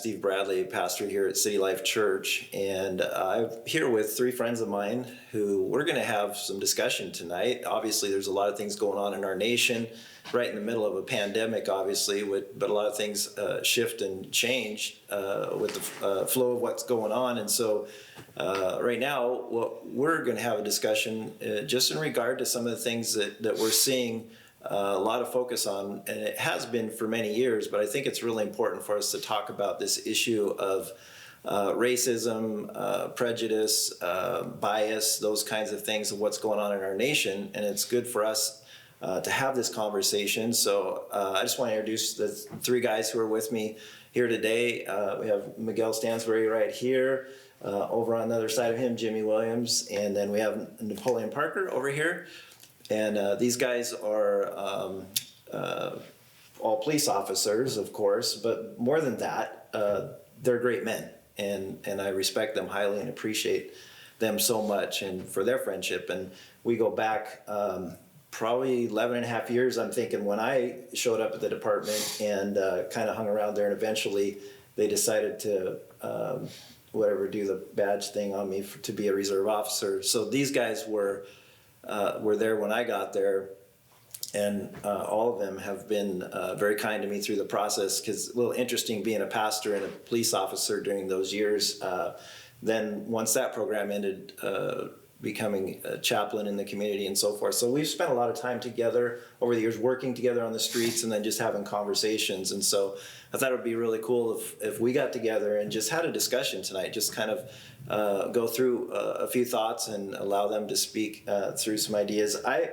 Steve Bradley, pastor here at City Life Church, and I'm here with three friends of mine who we're going to have some discussion tonight. Obviously, there's a lot of things going on in our nation, right in the middle of a pandemic, obviously, but a lot of things shift and change with the flow of what's going on. And so right now, we're going to have a discussion just in regard to some of the things that we're seeing a lot of focus on, and it has been for many years, but I think it's really important for us to talk about this issue of racism, prejudice, bias, those kinds of things of what's going on in our nation, and it's good for us to have this conversation. So I just want to introduce the three guys who are with me here today. We have Miguel Stansbury right here. Over on the other side of him, Jimmy Williams, and then we have Napoleon Parker over here. And these guys are all police officers, of course, but more than that, they're great men, and I respect them highly and appreciate them so much and for their friendship. And we go back probably 11 and a half years, I'm thinking, when I showed up at the department and kind of hung around there, and eventually they decided to do the badge thing on me to be a reserve officer. So these guys were there when I got there, and all of them have been very kind to me through the process, because it's a little interesting being a pastor and a police officer during those years. Then once that program ended, becoming a chaplain in the community and so forth. So we've spent a lot of time together over the years, working together on the streets and then just having conversations. And so I thought it would be really cool if we got together and just had a discussion tonight, just kind of go through a few thoughts and allow them to speak through some ideas. I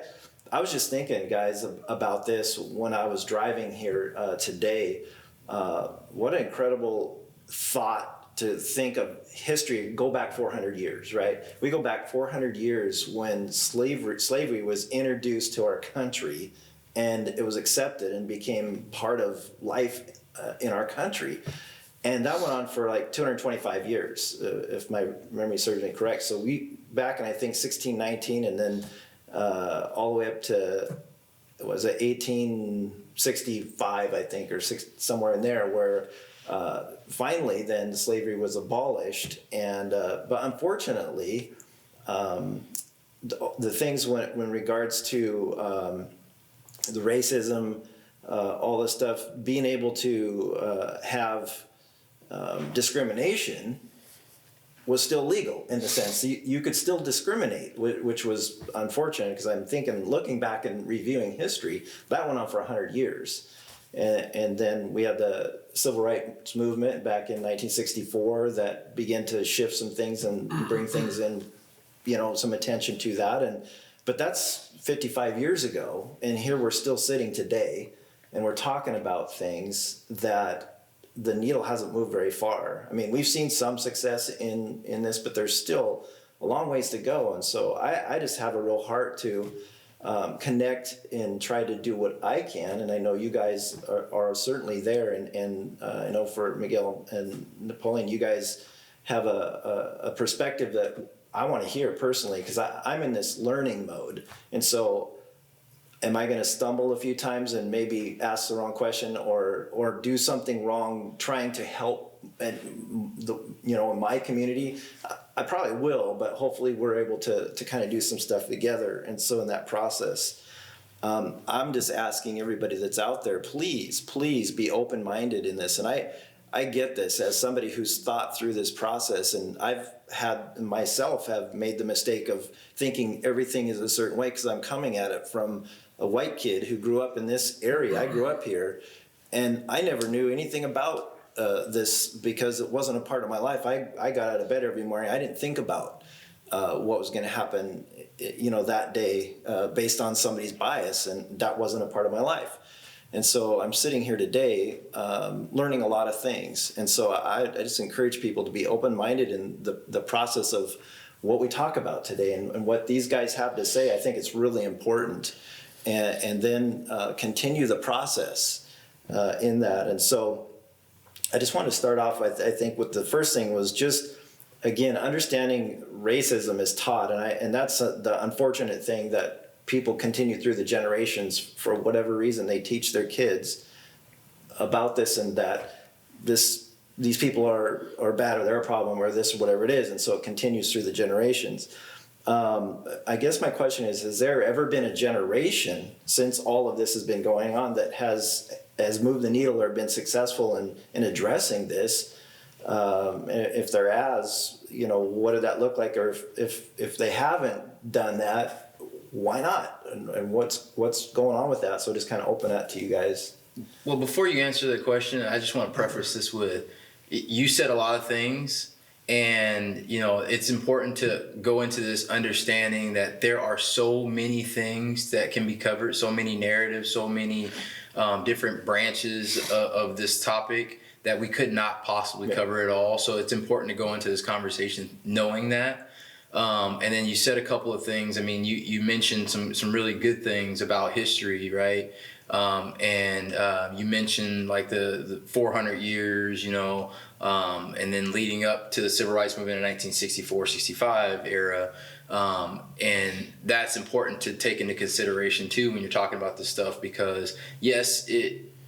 was just thinking, guys, about this when I was driving here today. What an incredible thought to think of history, go back 400 years, right? We go back 400 years when slavery was introduced to our country, and it was accepted and became part of life in our country. And that went on for like 225 years, if my memory serves me correct. So we, back in, I think, 1619, and then all the way up to, was it 1865, I think, or somewhere in there, where finally then slavery was abolished. And but unfortunately, the things when regards to the racism, all this stuff, being able to have discrimination was still legal, in the sense you could still discriminate, which was unfortunate, because I'm thinking, looking back and reviewing history, that went on for 100 years. And then we had the civil rights movement back in 1964 that began to shift some things and bring things in, some attention to that. But that's 55 years ago, and here we're still sitting today, and we're talking about things that the needle hasn't moved very far. I mean, we've seen some success in this, but there's still a long ways to go. And so I just have a real heart to connect and try to do what I can. And I know you guys are certainly there. And I know for Miguel and Napoleon, you guys have a perspective that I want to hear personally, because I'm in this learning mode. And so am I going to stumble a few times and maybe ask the wrong question or do something wrong trying to help in my community? I probably will, but hopefully we're able to kind of do some stuff together. And so in that process, I'm just asking everybody that's out there, please be open-minded in this. And I get this as somebody who's thought through this process, and I've have made the mistake of thinking everything is a certain way, because I'm coming at it from a white kid who grew up in this area. I grew up here, and I never knew anything about this, because it wasn't a part of my life. I got out of bed every morning. I didn't think about what was going to happen, that day based on somebody's bias, and that wasn't a part of my life. And so I'm sitting here today learning a lot of things. And so I just encourage people to be open-minded in the process of what we talk about today, and what these guys have to say. I think it's really important. And then continue the process in that. And so I just want to start off, I think, with the first thing was just, again, understanding racism is taught. And that's the unfortunate thing, that people continue through the generations, for whatever reason, they teach their kids about this, and that this these people are bad, or they're a problem, or this, or whatever it is, and so it continues through the generations. I guess my question is: has there ever been a generation since all of this has been going on that has moved the needle or been successful in addressing this? If there has, what did that look like? Or if they haven't done that, why not? And what's going on with that? So just kind of open that to you guys. Well, before you answer the question, I just want to preface this with, you said a lot of things, and it's important to go into this understanding that there are so many things that can be covered, so many narratives, so many different branches of this topic that we could not possibly cover it all. So it's important to go into this conversation knowing that. And then you said a couple of things. I mean, you mentioned some really good things about history, right? And you mentioned like the 400 years, and then leading up to the Civil Rights Movement in 1964-65 era. And that's important to take into consideration too when you're talking about this stuff, because yes,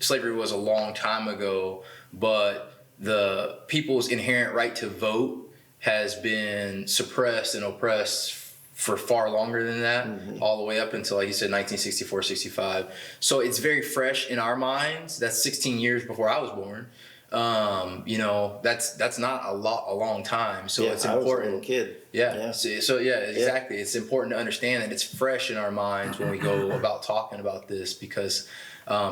slavery was a long time ago, but the people's inherent right to vote has been suppressed and oppressed for far longer than that, all the way up until, like you said, 1964-65. So it's very fresh in our minds. That's 16 years before I was born. That's not a long time. So it's important. I was a little kid. Yeah. So exactly. It's important to understand that it's fresh in our minds when we go about talking about this, because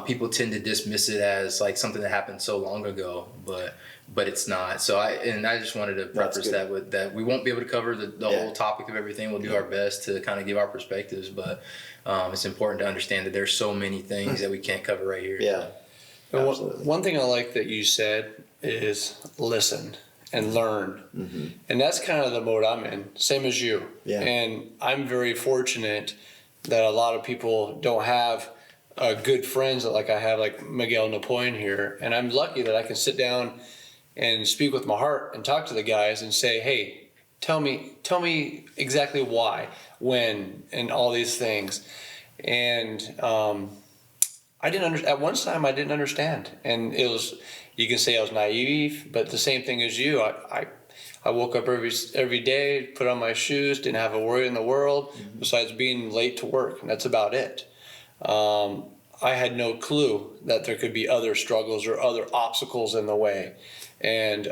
people tend to dismiss it as like something that happened so long ago, but it's not. So I just wanted to preface that with that. We won't be able to cover the whole topic of everything. We'll do our best to kind of give our perspectives, but it's important to understand that there's so many things that we can't cover right here. Yeah. One thing I like that you said is listen and learn. And that's kind of the mode I'm in, same as you. Yeah. And I'm very fortunate that a lot of people don't have good friends like I have, like Miguel Napoleon here. And I'm lucky that I can sit down and speak with my heart and talk to the guys and say, hey, tell me exactly why, when, and all these things. And I didn't understand. At one time, I didn't understand, and it was, you can say I was naive, but the same thing as you. I woke up every day, put on my shoes, didn't have a worry in the world besides being late to work, and that's about it. I had no clue that there could be other struggles or other obstacles in the way. And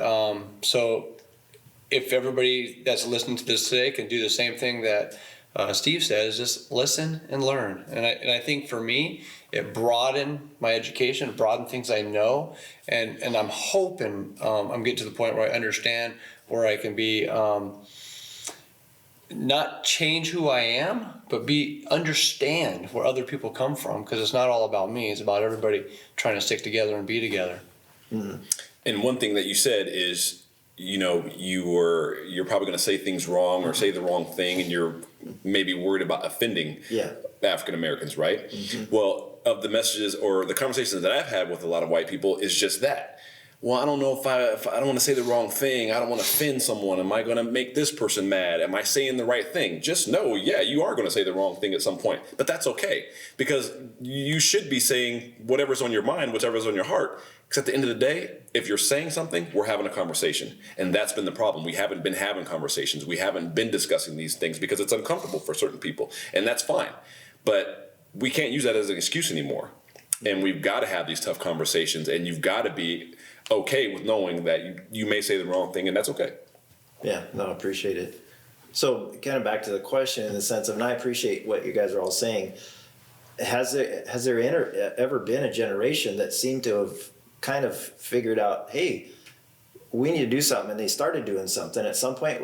so if everybody that's listening to this today can do the same thing that Steve says, just listen and learn. And I think for me, it broadened my education, broadened things I know, and I'm hoping I'm getting to the point where I understand, where I can be not change who I am, but understand where other people come from, because it's not all about me. It's about everybody trying to stick together and be together. And one thing that you said is, you're probably going to say things wrong or say the wrong thing, and you're maybe worried about offending African Americans, right? Well, of the messages or the conversations that I've had with a lot of white people is just that. Well, I don't know if I don't want to say the wrong thing. I don't want to offend someone. Am I going to make this person mad? Am I saying the right thing? Just know, you are going to say the wrong thing at some point, but that's okay, because you should be saying whatever's on your mind, whatever's on your heart. Because at the end of the day, if you're saying something, we're having a conversation. And that's been the problem. We haven't been having conversations. We haven't been discussing these things because it's uncomfortable for certain people. And that's fine. But we can't use that as an excuse anymore. And we've got to have these tough conversations. And you've got to be okay with knowing that you may say the wrong thing, and that's okay. Yeah, no, I appreciate it. So kind of back to the question in the sense of, and I appreciate what you guys are all saying. Has there ever been a generation that seemed to have kind of figured out, hey, we need to do something, and they started doing something at some point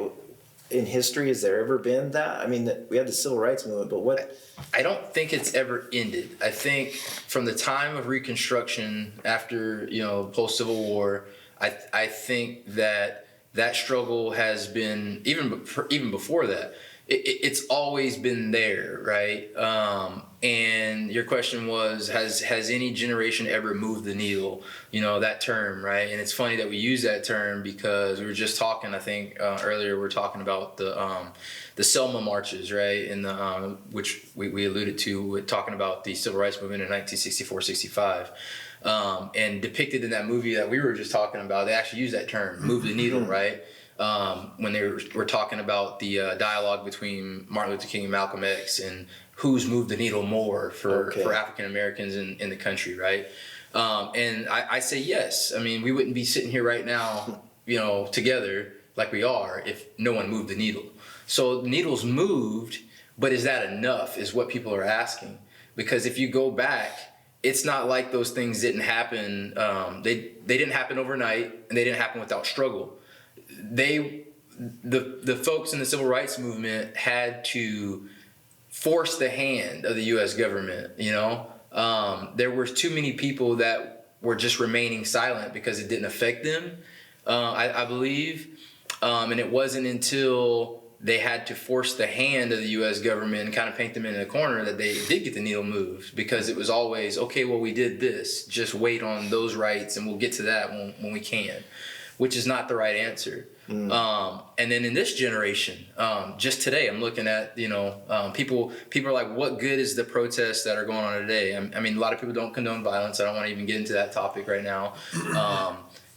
in history? Has there ever been that? I mean, we had the Civil Rights Movement, but what? I don't think it's ever ended. I think from the time of Reconstruction after, post-Civil War, I think that struggle has been, even before that, it's always been there, right? And your question was, has any generation ever moved the needle? That term, right? And it's funny that we use that term because we were just talking, I think earlier we were talking about the Selma marches, right? And which we alluded to, talking about the Civil Rights Movement in 1964-65. And depicted in that movie that we were just talking about, they actually use that term, move the needle, right? When they were talking about the dialogue between Martin Luther King and Malcolm X and who's moved the needle more for African Americans in the country, right? And I say yes. I mean, we wouldn't be sitting here right now, together like we are if no one moved the needle. So the needle's moved, but is that enough is what people are asking. Because if you go back, it's not like those things didn't happen. They didn't happen overnight, and they didn't happen without struggle. The folks in the civil rights movement had to force the hand of the U.S. government. There were too many people that were just remaining silent because it didn't affect them. I believe. And it wasn't until they had to force the hand of the U.S. government and kind of paint them in a corner that they did get the needle moved, because it was always, okay, well, we did this. Just wait on those rights, and we'll get to that when we can, which is not the right answer. And then in this generation, just today, I'm looking at, people are like, what good is the protests that are going on today? I mean, a lot of people don't condone violence. I don't want to even get into that topic right now.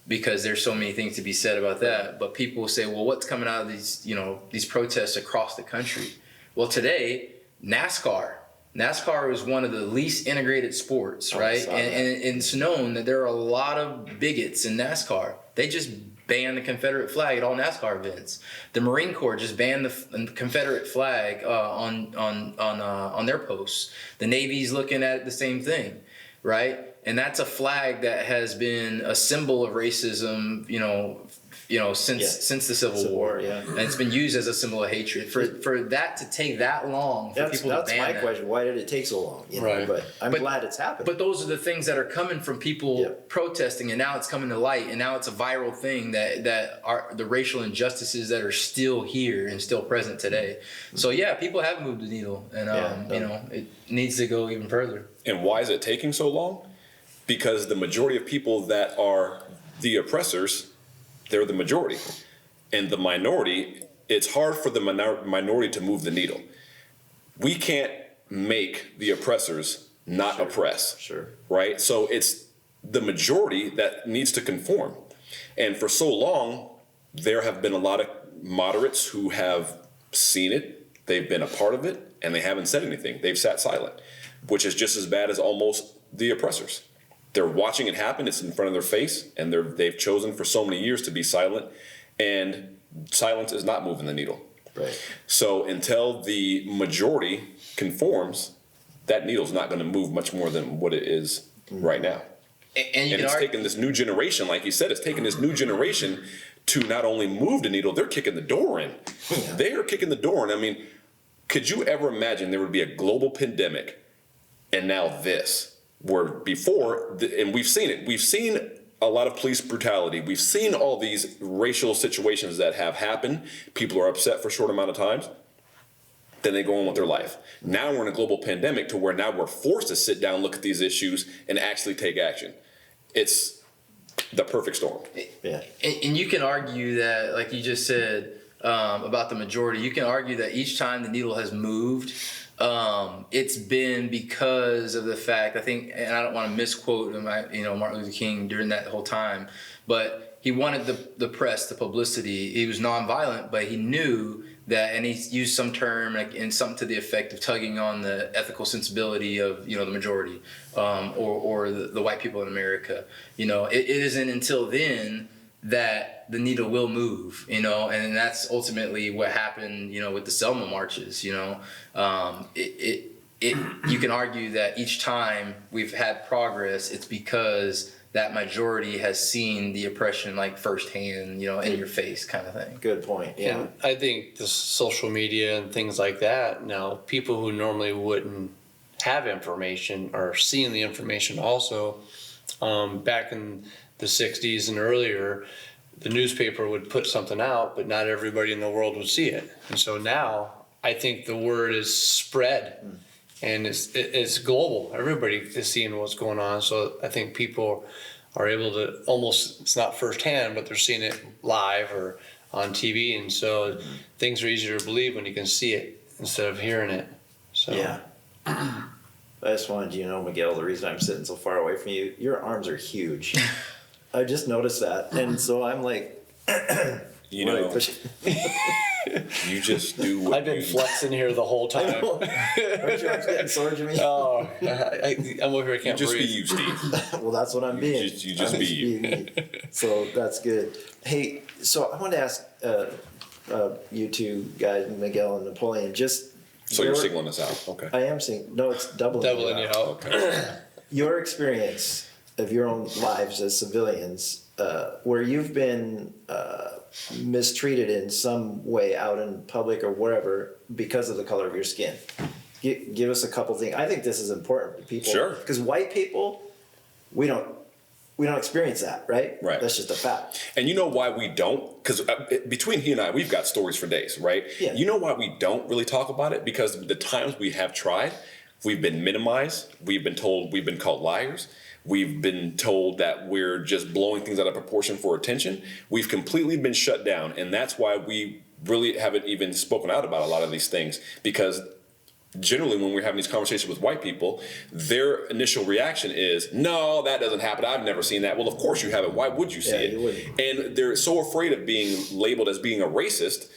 Because there's so many things to be said about that. But people will say, well, what's coming out of these protests across the country? Well, today, NASCAR is one of the least integrated sports, right? And it's known that there are a lot of bigots in NASCAR. They just banned the Confederate flag at all NASCAR events. The Marine Corps just banned the Confederate flag on their posts. The Navy's looking at the same thing, right? And that's a flag that has been a symbol of racism, since the Civil War. Yeah. And it's been used as a symbol of hatred. For that to take that long, for people to ban that's my question. Why did it take so long? Right. But I'm glad it's happened. But those are the things that are coming from people protesting, and now it's coming to light, and now it's a viral thing that are the racial injustices that are still here and still present today. So yeah, people have moved the needle, and it needs to go even further. And why is it taking so long? Because the majority of people that are the oppressors, they're the majority. And the minority, it's hard for the minority to move the needle. We can't make the oppressors not oppress. Sure. Right? So it's the majority that needs to conform. And for so long, there have been a lot of moderates who have seen it, they've been a part of it, and they haven't said anything. They've sat silent, which is just as bad as almost the oppressors. They're watching it happen. It's in front of their face, and they've chosen for so many years to be silent, and silence is not moving the needle. Right. So until the majority conforms, that needle's not going to move much more than what it is right now. And it's taken this new generation, like you said, it's taken this new generation to not only move the needle, they're kicking the door in. Yeah. They are kicking the door in. I mean, could you ever imagine there would be a global pandemic and now this? Where before, and we've seen it, we've seen a lot of police brutality. We've seen all these racial situations that have happened. People are upset for a short amount of times. Then they go on with their life. Now we're in a global pandemic to where now we're forced to sit down, look at these issues, and actually take action. It's the perfect storm. Yeah. And you can argue that, like you just said about the majority, you can argue that each time the needle has moved, it's been because of the fact, I think, and I don't want to misquote Martin Luther King during that whole time, but he wanted the press, the publicity. He was nonviolent, but he knew that, and he used some term and something to the effect of tugging on the ethical sensibility of the majority, or the white people in America. It isn't until then that the needle will move, and that's ultimately what happened, with the Selma marches. You can argue that each time we've had progress, it's because that majority has seen the oppression like firsthand, in your face kind of thing. Good point. Yeah. And I think the social media and things like that, now people who normally wouldn't have information are seeing the information also. Back in the 60s and earlier, the newspaper would put something out, but not everybody in the world would see it. And so now I think the word is spread, and it's global. Everybody is seeing what's going on. So I think people are able to almost, it's not firsthand, but they're seeing it live or on TV. And so things are easier to believe when you can see it instead of hearing it. So yeah. I just wanted you to know, Miguel, the reason I'm sitting so far away from you, your arms are huge. I just noticed that. And so I'm like, You know, you just do what I've been flexing here the whole time. Aren't your arms getting sore, Jimmy? Oh, I'm over here, I can't just be breathe. you, Steve. Well, that's what I'm being. You just I'm be you. being me. So that's good. Hey, so I want to ask you two guys, Miguel and Napoleon, just So you're singling us out. Okay. I am saying no, it's doubling Doubling you out. Okay. Your experience of your own lives as civilians, where you've been mistreated in some way out in public or wherever because of the color of your skin. Give us a couple things. I think this is important to people. Sure. Because white people, we don't experience that, right? Right. That's just a fact. And you know why we don't? Because between he and I, we've got stories for days, right? Yeah. You know why we don't really talk about it? Because the times we have tried, we've been minimized. We've been told, we've been called liars. We've been told that we're just blowing things out of proportion for attention. We've completely been shut down. And that's why we really haven't even spoken out about a lot of these things. Because generally when we're having these conversations with white people, their initial reaction is, no, that doesn't happen. I've never seen that. Well, of course you haven't. Why would you see it? You wouldn't. And they're so afraid of being labeled as being a racist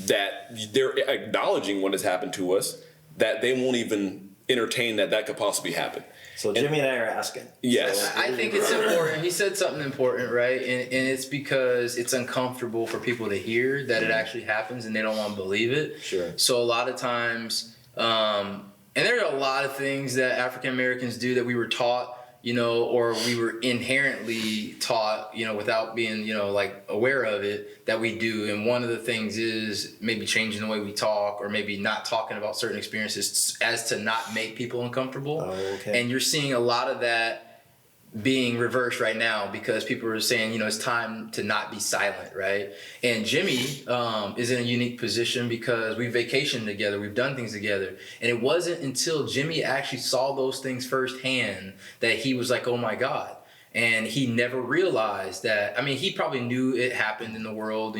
that they're acknowledging what has happened to us, that they won't even entertain that could possibly happen. So Jimmy and I are asking. Yes. So- I think it's important. He said something important, right? And it's because it's uncomfortable for people to hear that it actually happens and they don't want to believe it. Sure. So a lot of times, and there are a lot of things that African Americans do that we were taught, or we were inherently taught, without being, like aware of it, that we do. And one of the things is maybe changing the way we talk, or maybe not talking about certain experiences as to not make people uncomfortable. Oh, okay. And you're seeing a lot of that being reversed right now because people are saying, it's time to not be silent, right? And Jimmy is in a unique position because we vacationed together, we've done things together, and it wasn't until Jimmy actually saw those things firsthand that he was like, oh my God. And he never realized that. I mean, he probably knew it happened in the world,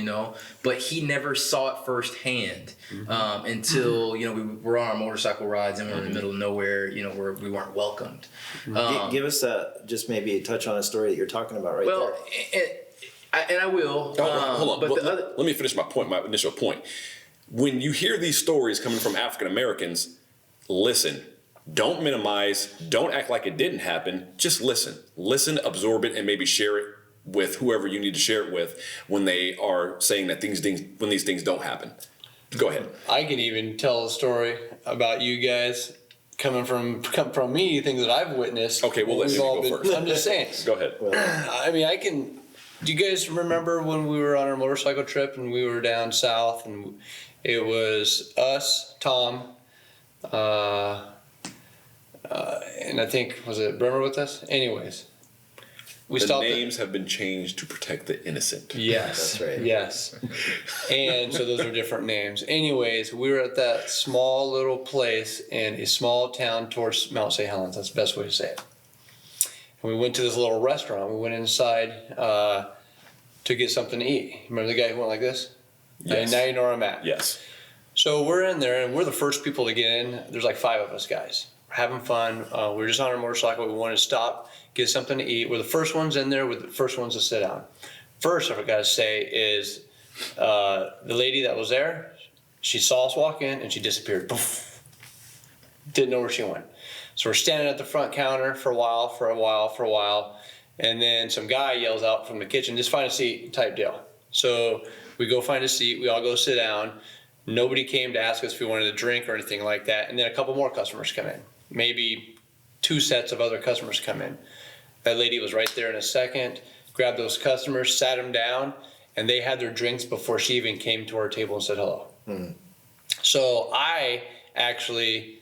but he never saw it firsthand until, we were on our motorcycle rides and we were in the middle of nowhere, where we weren't welcomed. Give us just maybe a touch on a story that you're talking about right Well, there. and I will. Hold on. But Let me finish my initial point. When you hear these stories coming from African Americans, listen. Don't minimize. Don't act like it didn't happen. Just listen. Listen, absorb it, and maybe share it with whoever you need to share it with when they are saying that when these things don't happen. Go ahead. I can even tell a story about you guys come from me, things that I've witnessed. Okay, well, let me go first. I'm just saying. Go ahead. I mean, do you guys remember when we were on our motorcycle trip and we were down south and it was us, Tom, and I think, was it Bremer with us? Anyways, we The stopped. names have been changed to protect the innocent. Yes, That's right. Yes, and so those are different names. Anyways, we were at that small little place in a small town towards Mount St. Helens. That's the best way to say it. And we went to this little restaurant. We went inside to get something to eat. Remember the guy who went like this? Yes. Now you know where I'm at. Yes. So we're in there, and we're the first people to get in. There's like 5 of us guys. We're having fun. We're just on our motorcycle. We wanted to stop, get something to eat. We're the first ones in there. We're the first ones to sit down. First, I forgot to say is the lady that was there, she saw us walk in, and she disappeared. Poof. Didn't know where she went. So we're standing at the front counter for a while. And then some guy yells out from the kitchen, just find a seat type deal. So we go find a seat. We all go sit down. Nobody came to ask us if we wanted a drink or anything like that. And then a couple more customers come in. Maybe 2 sets of other customers come in. That lady was right there in a second, grabbed those customers, sat them down, and they had their drinks before she even came to our table and said hello. Mm. So I actually,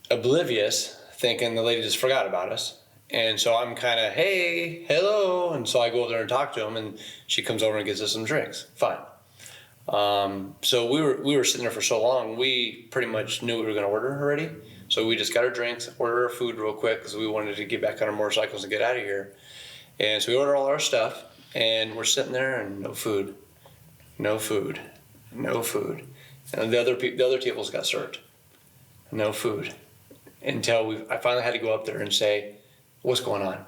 oblivious, thinking the lady just forgot about us. And so I'm kind of, hey, hello. And so I go over there and talk to him, and she comes over and gets us some drinks. Fine. So we were sitting there for so long, we pretty much knew we were going to order already. So we just got our drinks, ordered our food real quick because we wanted to get back on our motorcycles and get out of here. And so we ordered all our stuff, and we're sitting there and no food. And the other tables got served. No food. until I finally had to go up there and say, what's going on?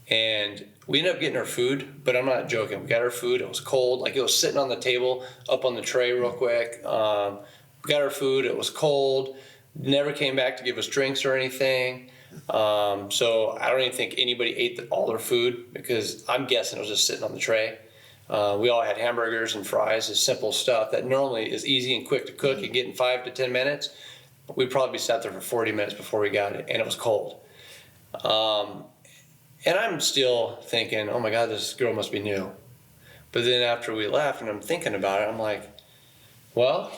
And we ended up getting our food, but I'm not joking. We got our food. It was cold. Like, it was sitting on the table up on the tray real quick. We got our food. It was cold. Never came back to give us drinks or anything. So I don't even think anybody ate all their food, because I'm guessing it was just sitting on the tray. We all had hamburgers and fries, just simple stuff that normally is easy and quick to cook and get in 5 to 10 minutes. We'd probably sat there for 40 minutes before we got it, and it was cold. And I'm still thinking, oh my God, this girl must be new. But then after we left and I'm thinking about it, I'm like, well,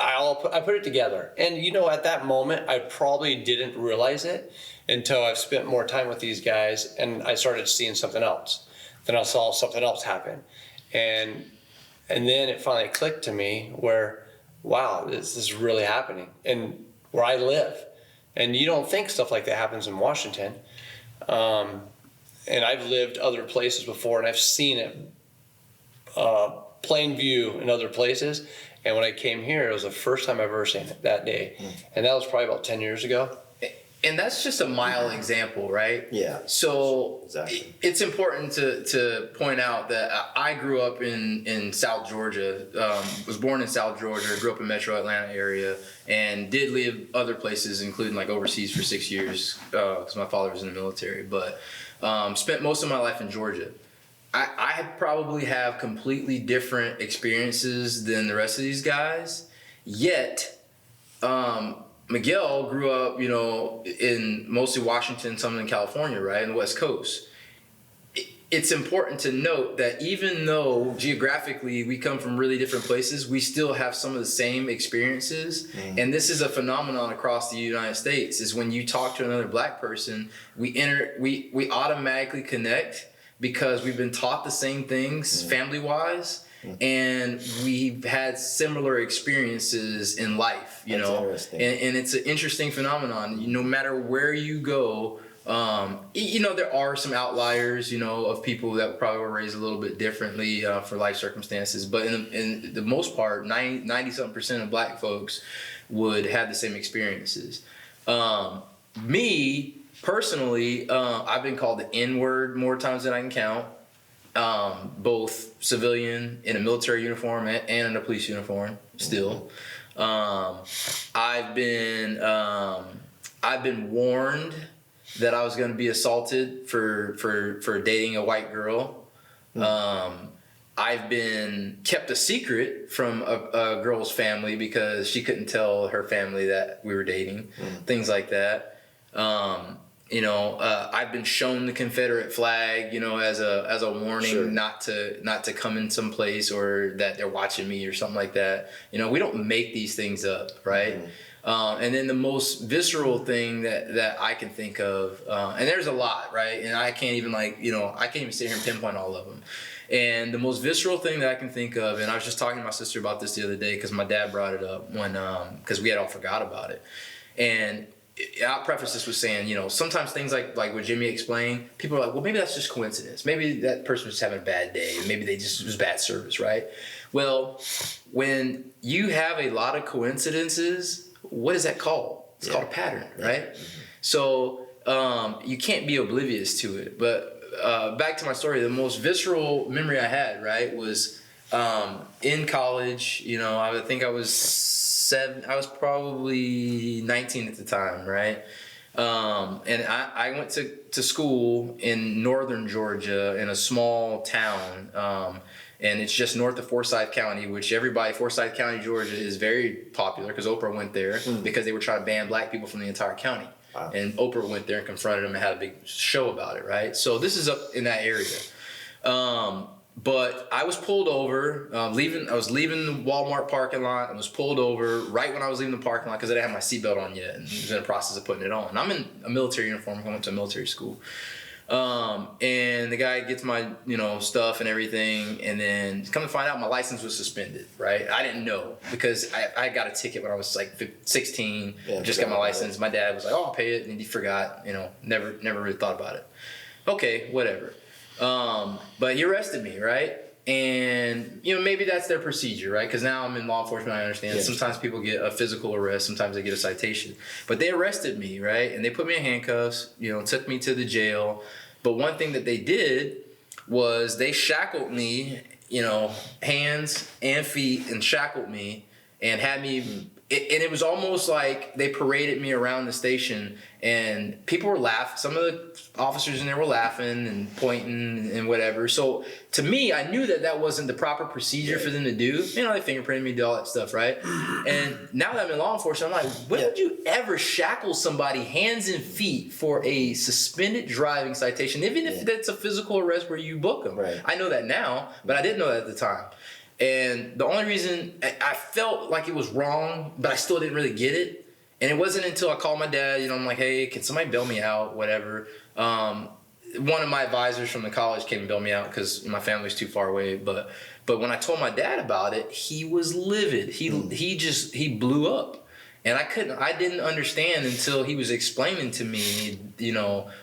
I put it together. And at that moment, I probably didn't realize it until I've spent more time with these guys and I started seeing something else. Then I saw something else happen. And then it finally clicked to me where, wow, this is really happening. And where I live. And you don't think stuff like that happens in Washington. And I've lived other places before, and I've seen it plain view in other places. And when I came here, it was the first time I've ever seen it that day. And that was probably about 10 years ago. And that's just a mild example, right? Yeah. So exactly. It's important to point out that I grew up in South Georgia, was born in South Georgia, grew up in Metro Atlanta area, and did live other places, including like overseas for 6 years, because my father was in the military. But spent most of my life in Georgia. I probably have completely different experiences than the rest of these guys, yet Miguel grew up, in mostly Washington, some in California, right, in the West Coast. It's important to note that even though geographically we come from really different places, we still have some of the same experiences. And this is a phenomenon across the United States, is when you talk to another black person, we automatically connect because we've been taught the same things family-wise. And we've had similar experiences in life, That's interesting. and it's an interesting phenomenon. No matter where you go, there are some outliers, of people that probably were raised a little bit differently for life circumstances. But in the most part, 90-something% of black folks would have the same experiences. Me, personally, I've been called the N-word more times than I can count. Both civilian in a military uniform and in a police uniform still. I've been warned that I was going to be assaulted for dating a white girl. I've been kept a secret from a girl's family because she couldn't tell her family that we were dating, things like that. I've been shown the Confederate flag, as a warning not to come in some place, or that they're watching me or something like that. We don't make these things up, right? And then the most visceral thing that I can think of, and there's a lot, right? And I can't even I can't even sit here and pinpoint all of them. And the most visceral thing that I can think of, and I was just talking to my sister about this the other day because my dad brought it up because we had all forgot about it. And I'll preface this with saying, sometimes things like what Jimmy explained, people are like, well, maybe that's just coincidence. Maybe that person was just having a bad day. Maybe it was bad service, right? Well, when you have a lot of coincidences, what is that called? It's called a pattern, right? So you can't be oblivious to it. But back to my story, the most visceral memory I had, right, was in college. I think I was probably 19 at the time, right? And I went to school in northern Georgia in a small town, and it's just north of Forsyth County, which Forsyth County, Georgia is very popular because Oprah went there because they were trying to ban black people from the entire county. Wow. And Oprah went there and confronted them and had a big show about it, right? So this is up in that area. But I was pulled over, I was leaving the Walmart parking lot. I was pulled over right when I was leaving the parking lot because I didn't have my seatbelt on yet and was in the process of putting it on. I'm in a military uniform. I went to a military school. And the guy gets my, stuff and everything. And then come to find out my license was suspended, right? I didn't know because I got a ticket when I was like 16, just got my license. My dad was like, oh, I'll pay it. And he forgot, never really thought about it. Okay, whatever. But he arrested me, right? And, maybe that's their procedure, right? Because now I'm in law enforcement, I understand. Yeah. Sometimes people get a physical arrest, sometimes they get a citation. But they arrested me, right? And they put me in handcuffs, took me to the jail. But one thing that they did was they shackled me, hands and feet, and shackled me and had me. And it was almost like they paraded me around the station, and people were laughing. Some of the officers in there were laughing and pointing and whatever. So to me, I knew that wasn't the proper procedure for them to do. They fingerprinted me, did all that stuff, right? And now that I'm in law enforcement, I'm like, when would you ever shackle somebody hands and feet for a suspended driving citation, even if that's a physical arrest where you book them? Right. I know that now, but I didn't know that at the time. And the only reason I felt like it was wrong, but I still didn't really get it. And it wasn't until I called my dad, I'm like, hey, can somebody bail me out, whatever. One of my advisors from the college came and bailed me out because my family's too far away. But when I told my dad about it, he was livid. He blew up. And I didn't understand until he was explaining to me,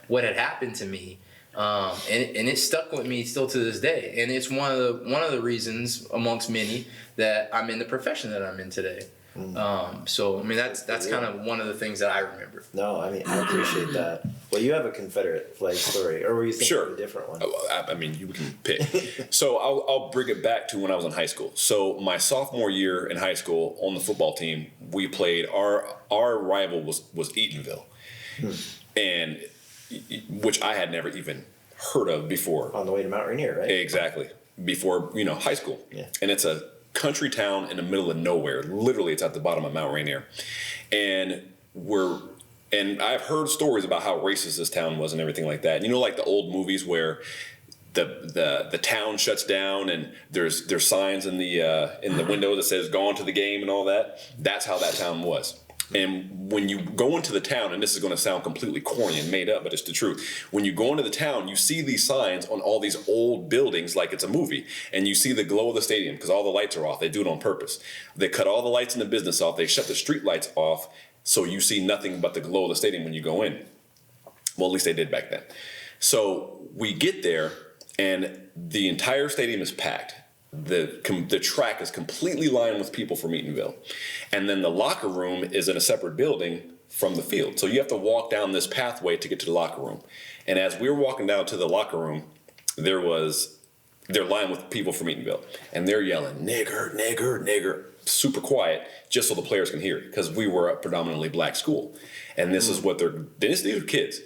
what had happened to me. And it stuck with me still to this day, and it's one of the reasons amongst many that I'm in the profession that I'm in today. So I mean that's kind of one of the things that I remember. No, I mean I appreciate that. Well, you have a Confederate flag story, or were you thinking of a different one? I mean, you can pick. So I'll bring it back to when I was in high school. So my sophomore year in high school on the football team, we played our rival was Eatonville, and which I had never even heard of before. On the way to Mount Rainier, right? Exactly. Before, high school. Yeah. And it's a country town in the middle of nowhere. Literally, it's at the bottom of Mount Rainier. And I've heard stories about how racist this town was and everything like that. Like the old movies where the town shuts down and there's signs in the window that says "Gone to the game" and all that. That's how that town was. And when you go into the town, and this is going to sound completely corny and made up, but it's the truth. When you go into the town, you see these signs on all these old buildings like it's a movie. And you see the glow of the stadium because all the lights are off. They do it on purpose. They cut all the lights in the business off. They shut the street lights off so you see nothing but the glow of the stadium when you go in. Well, at least they did back then. So we get there, and the entire stadium is packed. The track is completely lined with people from Eatonville. And then the locker room is in a separate building from the field. So you have to walk down this pathway to get to the locker room. And as we were walking down to the locker room, they're lined with people from Eatonville. And they're yelling, "Nigger, nigger, nigger," super quiet, just so the players can hear it, because we were a predominantly black school. And this is what these are kids.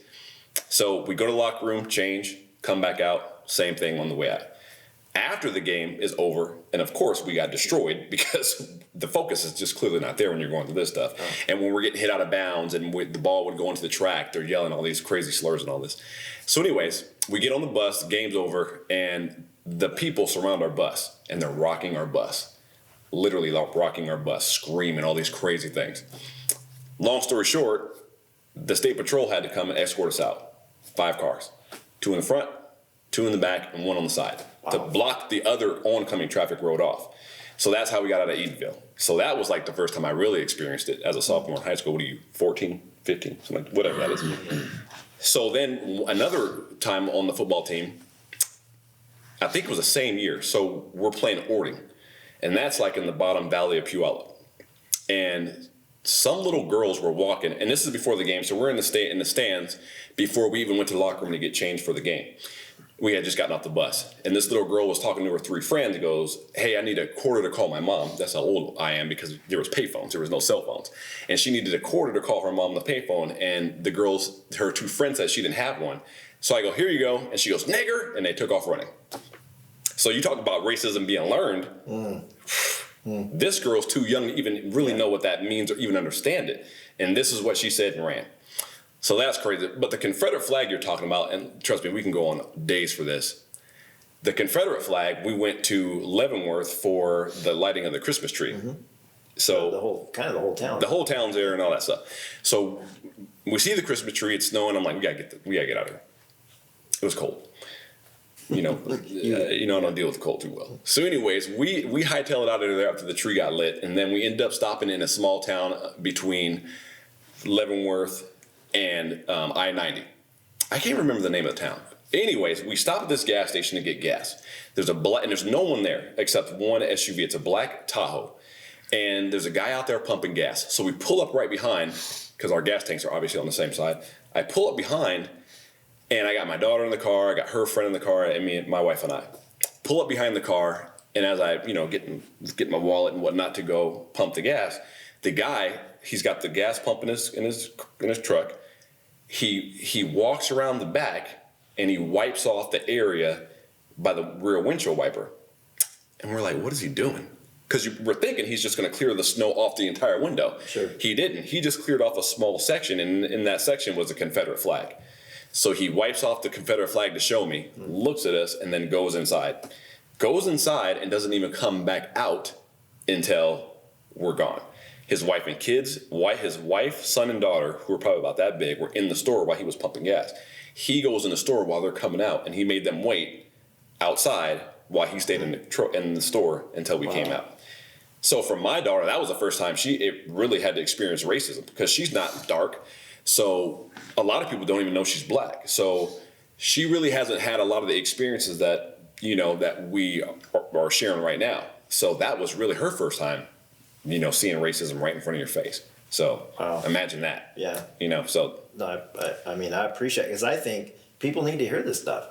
So we go to the locker room, change, come back out, same thing on the way out. After the game is over, and of course we got destroyed because the focus is just clearly not there when you're going through this stuff. And when we're getting hit out of bounds and the ball would go into the track, they're yelling all these crazy slurs and all this. So anyways, we get on the bus, the game's over, and the people surround our bus, and they're rocking our bus. Literally rocking our bus, screaming all these crazy things. Long story short, the state patrol had to come and escort us out. 5 cars. 2 in the front, 2 in the back, and 1 on the side. To block the other oncoming traffic road off. So that's how we got out of Eatonville. So that was like the first time I really experienced it as a sophomore in high school. What are you, 14, 15, something like, whatever that is. So then another time on the football team, I think it was the same year. So we're playing Ording. And that's like in the bottom valley of Puyallup. And some little girls were walking, and this is before the game. So we're in the stands before we even went to the locker room to get changed for the game. We had just gotten off the bus, and this little girl was talking to her 3 friends. Goes, "Hey, I need a quarter to call my mom." That's how old I am, because there was payphones. There was no cell phones, and she needed a quarter to call her mom on the payphone. And her 2 friends said she didn't have one. So I go, "Here you go," and she goes, "Nigger," and they took off running. So you talk about racism being learned. This girl's too young to even really know what that means or even understand it, and this is what she said and ran. So that's crazy. But the Confederate flag you're talking about, and trust me, we can go on days for this. The Confederate flag, we went to Leavenworth for the lighting of the Christmas tree. So the whole town. The whole town's there and all that stuff. So we see the Christmas tree, it's snowing. I'm like, we gotta get out of here. It was cold. I don't deal with the cold too well. So anyways, we hightailed out of there after the tree got lit, and then we ended up stopping in a small town between Leavenworth and I-90. I can't remember the name of the town. Anyways, we stop at this gas station to get gas. There's and there's no one there except one SUV. It's a black Tahoe. And there's a guy out there pumping gas. So we pull up right behind, because our gas tanks are obviously on the same side. I pull up behind, and I got my daughter in the car, I got her friend in the car, and my wife and I. Pull up behind the car, and as I, get my wallet and whatnot to go pump the gas, the guy, he's got the gas pump in his truck. He walks around the back, and he wipes off the area by the rear windshield wiper. And we're like, what is he doing? Because we're thinking he's just going to clear the snow off the entire window. Sure. He didn't. He just cleared off a small section, and in that section was a Confederate flag. So he wipes off the Confederate flag to show me, looks at us, and then goes inside. Goes inside and doesn't even come back out until we're gone. His wife and kids, his wife, son, and daughter, who were probably about that big, were in the store while he was pumping gas. He goes in the store while they're coming out, and he made them wait outside while he stayed in the store until we came out. So for my daughter, that was the first time it really had to experience racism, because she's not dark. So a lot of people don't even know she's black. So she really hasn't had a lot of the experiences that, that we are sharing right now. So that was really her first time, seeing racism right in front of your face. So imagine that. Yeah. So. No, I mean, I appreciate it, because I think people need to hear this stuff.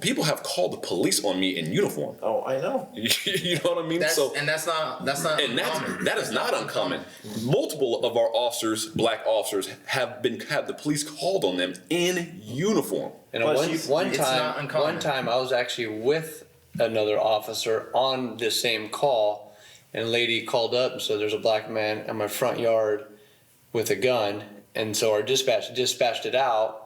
People have called the police on me in uniform. Oh, I know. You know what I mean? That's not uncommon. That is not uncommon. Multiple of our officers, black officers, had the police called on them in uniform. And one time I was actually with another officer on this same call, and a lady called up and said there's a black man in my front yard with a gun, and so our dispatch dispatched it out.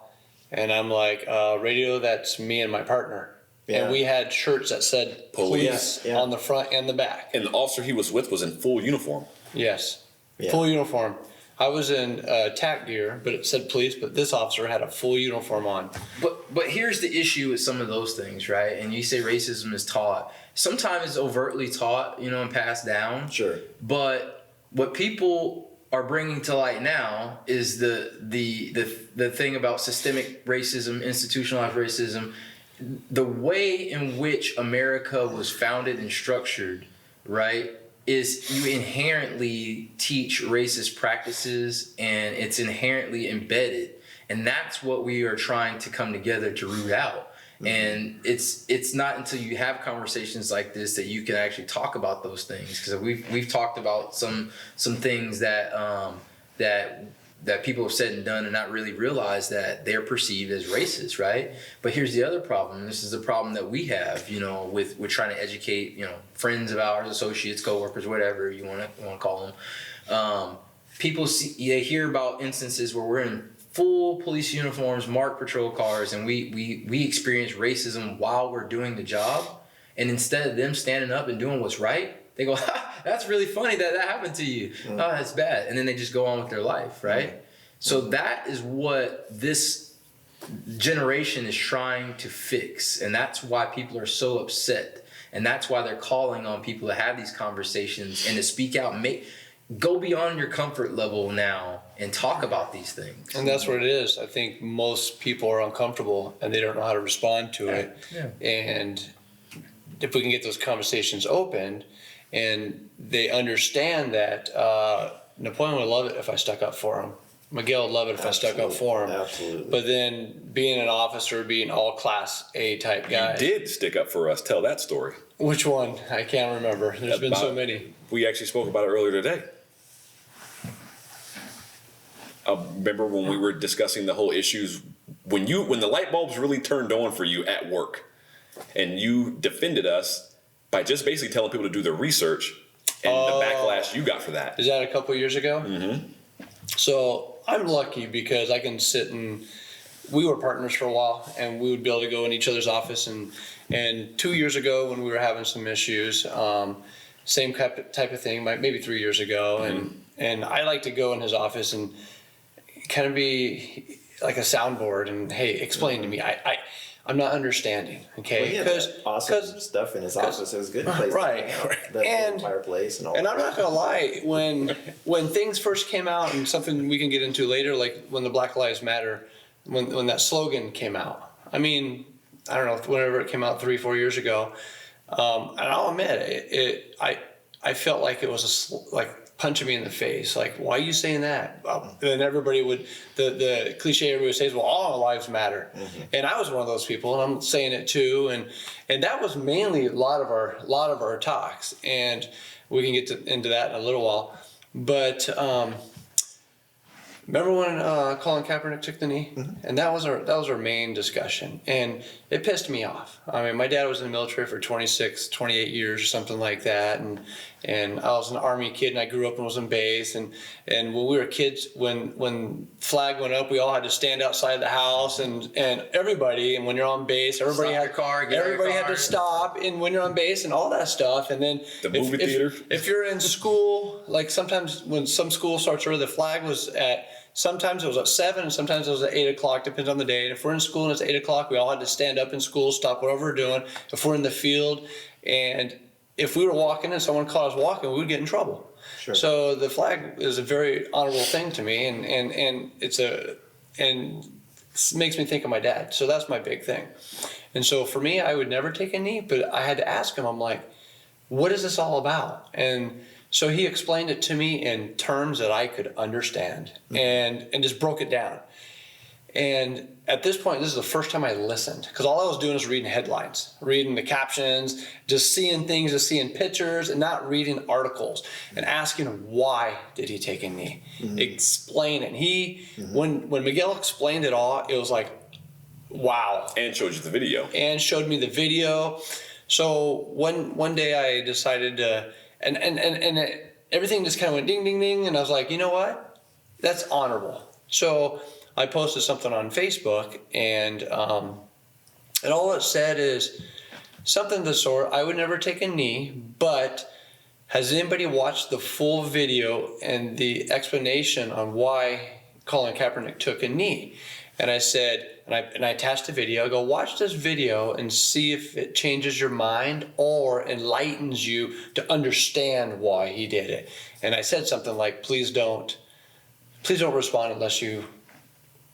And I'm like, radio, that's me and my partner. Yeah. And we had shirts that said police on the front and the back. And the officer he was with was in full uniform. Yes, full uniform. I was in tack gear, but it said police, but this officer had a full uniform on. But here's the issue with some of those things, right? And you say racism is taught. Sometimes it's overtly taught, and passed down. Sure. But what people are bringing to light now is the thing about systemic racism, institutionalized racism, the way in which America was founded and structured, right, is you inherently teach racist practices, and it's inherently embedded, and that's what we are trying to come together to root out. And it's not until you have conversations like this that you can actually talk about those things, because we've talked about some things that people have said and done and not really realize that they're perceived as racist, right? But here's the other problem. This is the problem that we have, with trying to educate, friends of ours, associates, coworkers, whatever you want to call them. People they hear about instances where we're in full police uniforms, marked patrol cars, and we experience racism while we're doing the job. And instead of them standing up and doing what's right, they go, that's really funny that happened to you. Oh, that's bad. And then they just go on with their life, right? So that is what this generation is trying to fix. And that's why people are so upset. And that's why they're calling on people to have these conversations and to speak out and go beyond your comfort level now and talk about these things. And that's what it is. I think most people are uncomfortable and they don't know how to respond to it. Yeah. And if we can get those conversations opened and they understand that Napoleon would love it if I stuck up for him. Miguel would love it if I stuck up for him. Absolutely. But then being an officer, being all class A type guy. You did stick up for us. Tell that story. Which one? I can't remember. There's been so many. We actually spoke about it earlier today. I remember when we were discussing the whole issues when the light bulbs really turned on for you at work, and you defended us by just basically telling people to do their research, and the backlash you got for that. Is that a couple years ago? Mm-hmm. So I'm lucky because I can sit and we were partners for a while, and we would be able to go in each other's office. And 2 years ago when we were having some issues, same type of thing, maybe 3 years ago, and I like to go in his office and kind of be like a soundboard and, hey, explain to me. I'm not understanding, okay? Because awesome stuff in his office. It was a good place. Right. The fireplace and all. And I'm not gonna lie, when things first came out, and something we can get into later, like when the Black Lives Matter, when that slogan came out, I mean, I don't know, whenever it came out 3-4 years ago, and I'll admit I felt like it was like punching me in the face. Like, why are you saying that? And everybody would, the cliche everybody would say is, well, all lives matter. And I was one of those people, and I'm saying it too. And that was mainly a lot of our talks. And we can get into that in a little while. But remember when Colin Kaepernick took the knee? And that was our main discussion. And it pissed me off. I mean, my dad was in the military for 26, 28 years or something like that. And I was an Army kid, and I grew up and was in base. And when we were kids, when flag went up, we all had to stand outside the house, and everybody. And when you're on base, everybody had to stop. And when you're on base, and all that stuff. And then the movie theater. If you're in school, like sometimes when some school starts early, the flag was at. Sometimes it was at 7, and sometimes it was at 8 o'clock, depends on the day. And if we're in school and it's 8 o'clock, we all had to stand up in school, stop whatever we're doing. If we're in the field, and if we were walking and someone caught us walking, we would get in trouble. Sure. So the flag is a very honorable thing to me, and it makes me think of my dad. So that's my big thing. And so for me, I would never take a knee, but I had to ask him, I'm like, what is this all about? And so he explained it to me in terms that I could understand, and just broke it down. And at this point, this is the first time I listened, because all I was doing was reading headlines, reading the captions, just seeing things, just seeing pictures, and not reading articles, and asking why did he take a knee? Explain it. When Miguel explained it all, it was like, wow. And showed you the video. And showed me the video. So one day I decided to, and everything just kind of went ding, ding, ding. And I was like, you know what? That's honorable. So I posted something on Facebook, and all it said is something of the sort, I would never take a knee, but has anybody watched the full video and the explanation on why Colin Kaepernick took a knee? And I said, and I attached a video. I go, watch this video and see if it changes your mind or enlightens you to understand why he did it. And I said something like, please don't respond unless you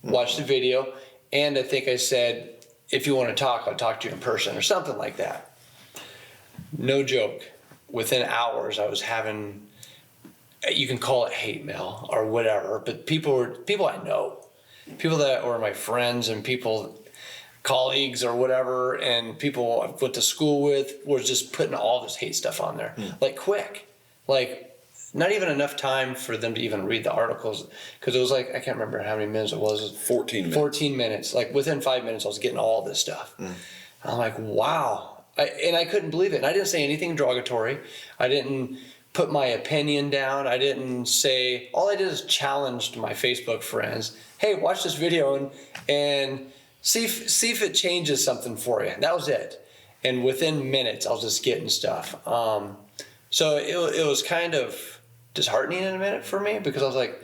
watch the video. And I think I said, if you want to talk, I'll talk to you in person, or something like that. No joke. Within hours, I was having, you can call it hate mail or whatever, but people I know. People that were my friends and colleagues or whatever, and people I went to school with, was just putting all this hate stuff on there. Like quick. Like not even enough time for them to even read the articles, because it was like, I can't remember how many minutes it was. 14 minutes. 14 minutes. Like within 5 minutes, I was getting all this stuff. I'm like, wow. And I couldn't believe it. And I didn't say anything derogatory. I didn't put my opinion down. I didn't say, all I did is challenged my Facebook friends. Hey, watch this video and see if it changes something for you. That was it. And within minutes, I was just getting stuff. So it was kind of disheartening in a minute for me, because I was like,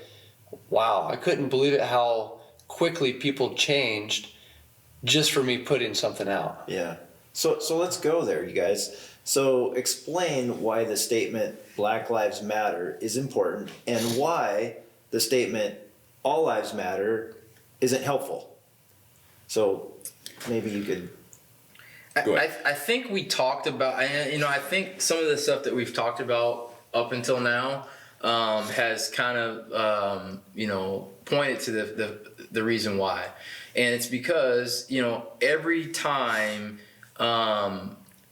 wow, I couldn't believe it how quickly people changed just for me putting something out. Yeah. So let's go there, you guys. So explain why the statement Black Lives Matter is important, and why the statement All Lives Matter isn't helpful. So maybe you could. I think we talked about, I think some of the stuff that we've talked about up until now has kind of, pointed to the reason why. And it's because, every time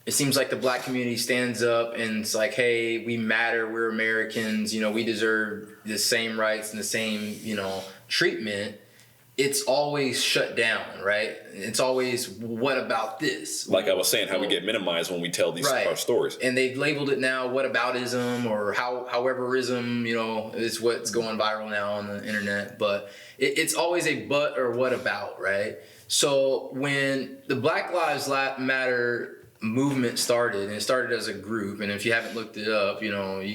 it seems like the black community stands up and it's like, hey, we matter, we're Americans, we deserve the same rights and the same, treatment, it's always shut down, right? It's always, what about this? Like I was saying, how we get minimized when we tell these our stories. And they've labeled it now whataboutism, or howeverism, is what's going viral now on the internet. But it's always a but or what about, right? So when the Black Lives Matter movement started, and it started as a group, and if you haven't looked it up, you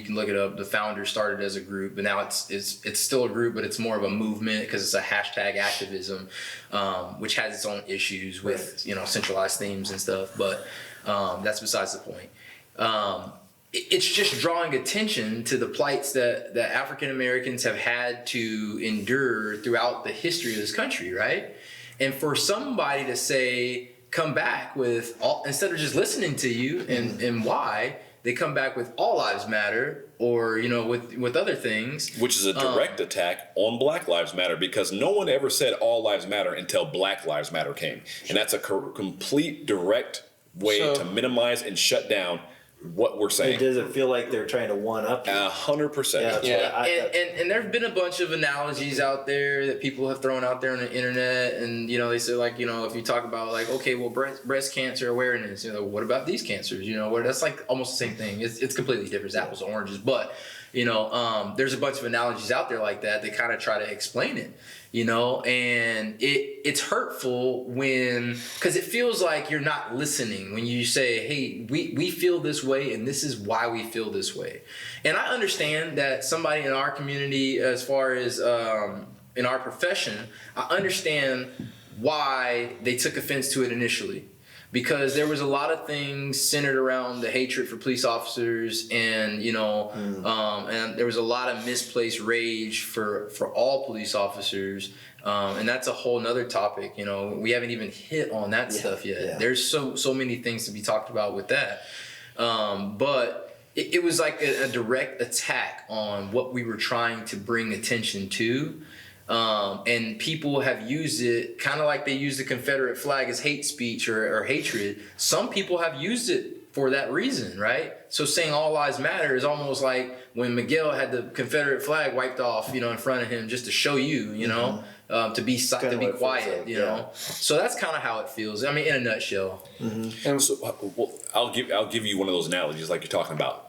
can look it up. The founders started as a group, but now it's still a group, but it's more of a movement because it's a hashtag activism, which has its own issues with centralized themes and stuff. But that's besides the point. It's just drawing attention to the plights that African Americans have had to endure throughout the history of this country, right? And for somebody to say, come back with all, instead of just listening to you and why, they come back with all lives matter, or, you know, with other things. Which is a direct attack on Black Lives Matter, because no one ever said all lives matter until Black Lives Matter came. And that's a complete direct way to minimize and shut down what we're saying. Does it feel like they're trying to one up you? 100%. Yeah. And there have been a bunch of analogies out there that people have thrown out there on the internet, and you know, they say, like, you know, if you talk about, like, okay, well, breast cancer awareness, you know, what about these cancers, you know, where that's like almost the same thing. It's completely different. It's apples and oranges, but you know, there's a bunch of analogies out there like that kind of try to explain it, you know, and it's hurtful because it feels like you're not listening when you say, hey, we feel this way and this is why we feel this way. And I understand that somebody in our community, as far as in our profession, I understand why they took offense to it initially. Because there was a lot of things centered around the hatred for police officers, and you know, and there was a lot of misplaced rage for all police officers, and that's a whole nother topic. You know, we haven't even hit on that stuff yet. Yeah. There's so many things to be talked about with that, but it was like a direct attack on what we were trying to bring attention to. And people have used it kind of like they use the Confederate flag as hate speech or hatred. Some people have used it for that reason, right? So saying all lives matter is almost like when Miguel had the Confederate flag wiped off, you know, in front of him just to show you, you know, to be quiet, you know. So that's kind of how it feels. I mean, in a nutshell. And so, well, I'll give you one of those analogies like you're talking about.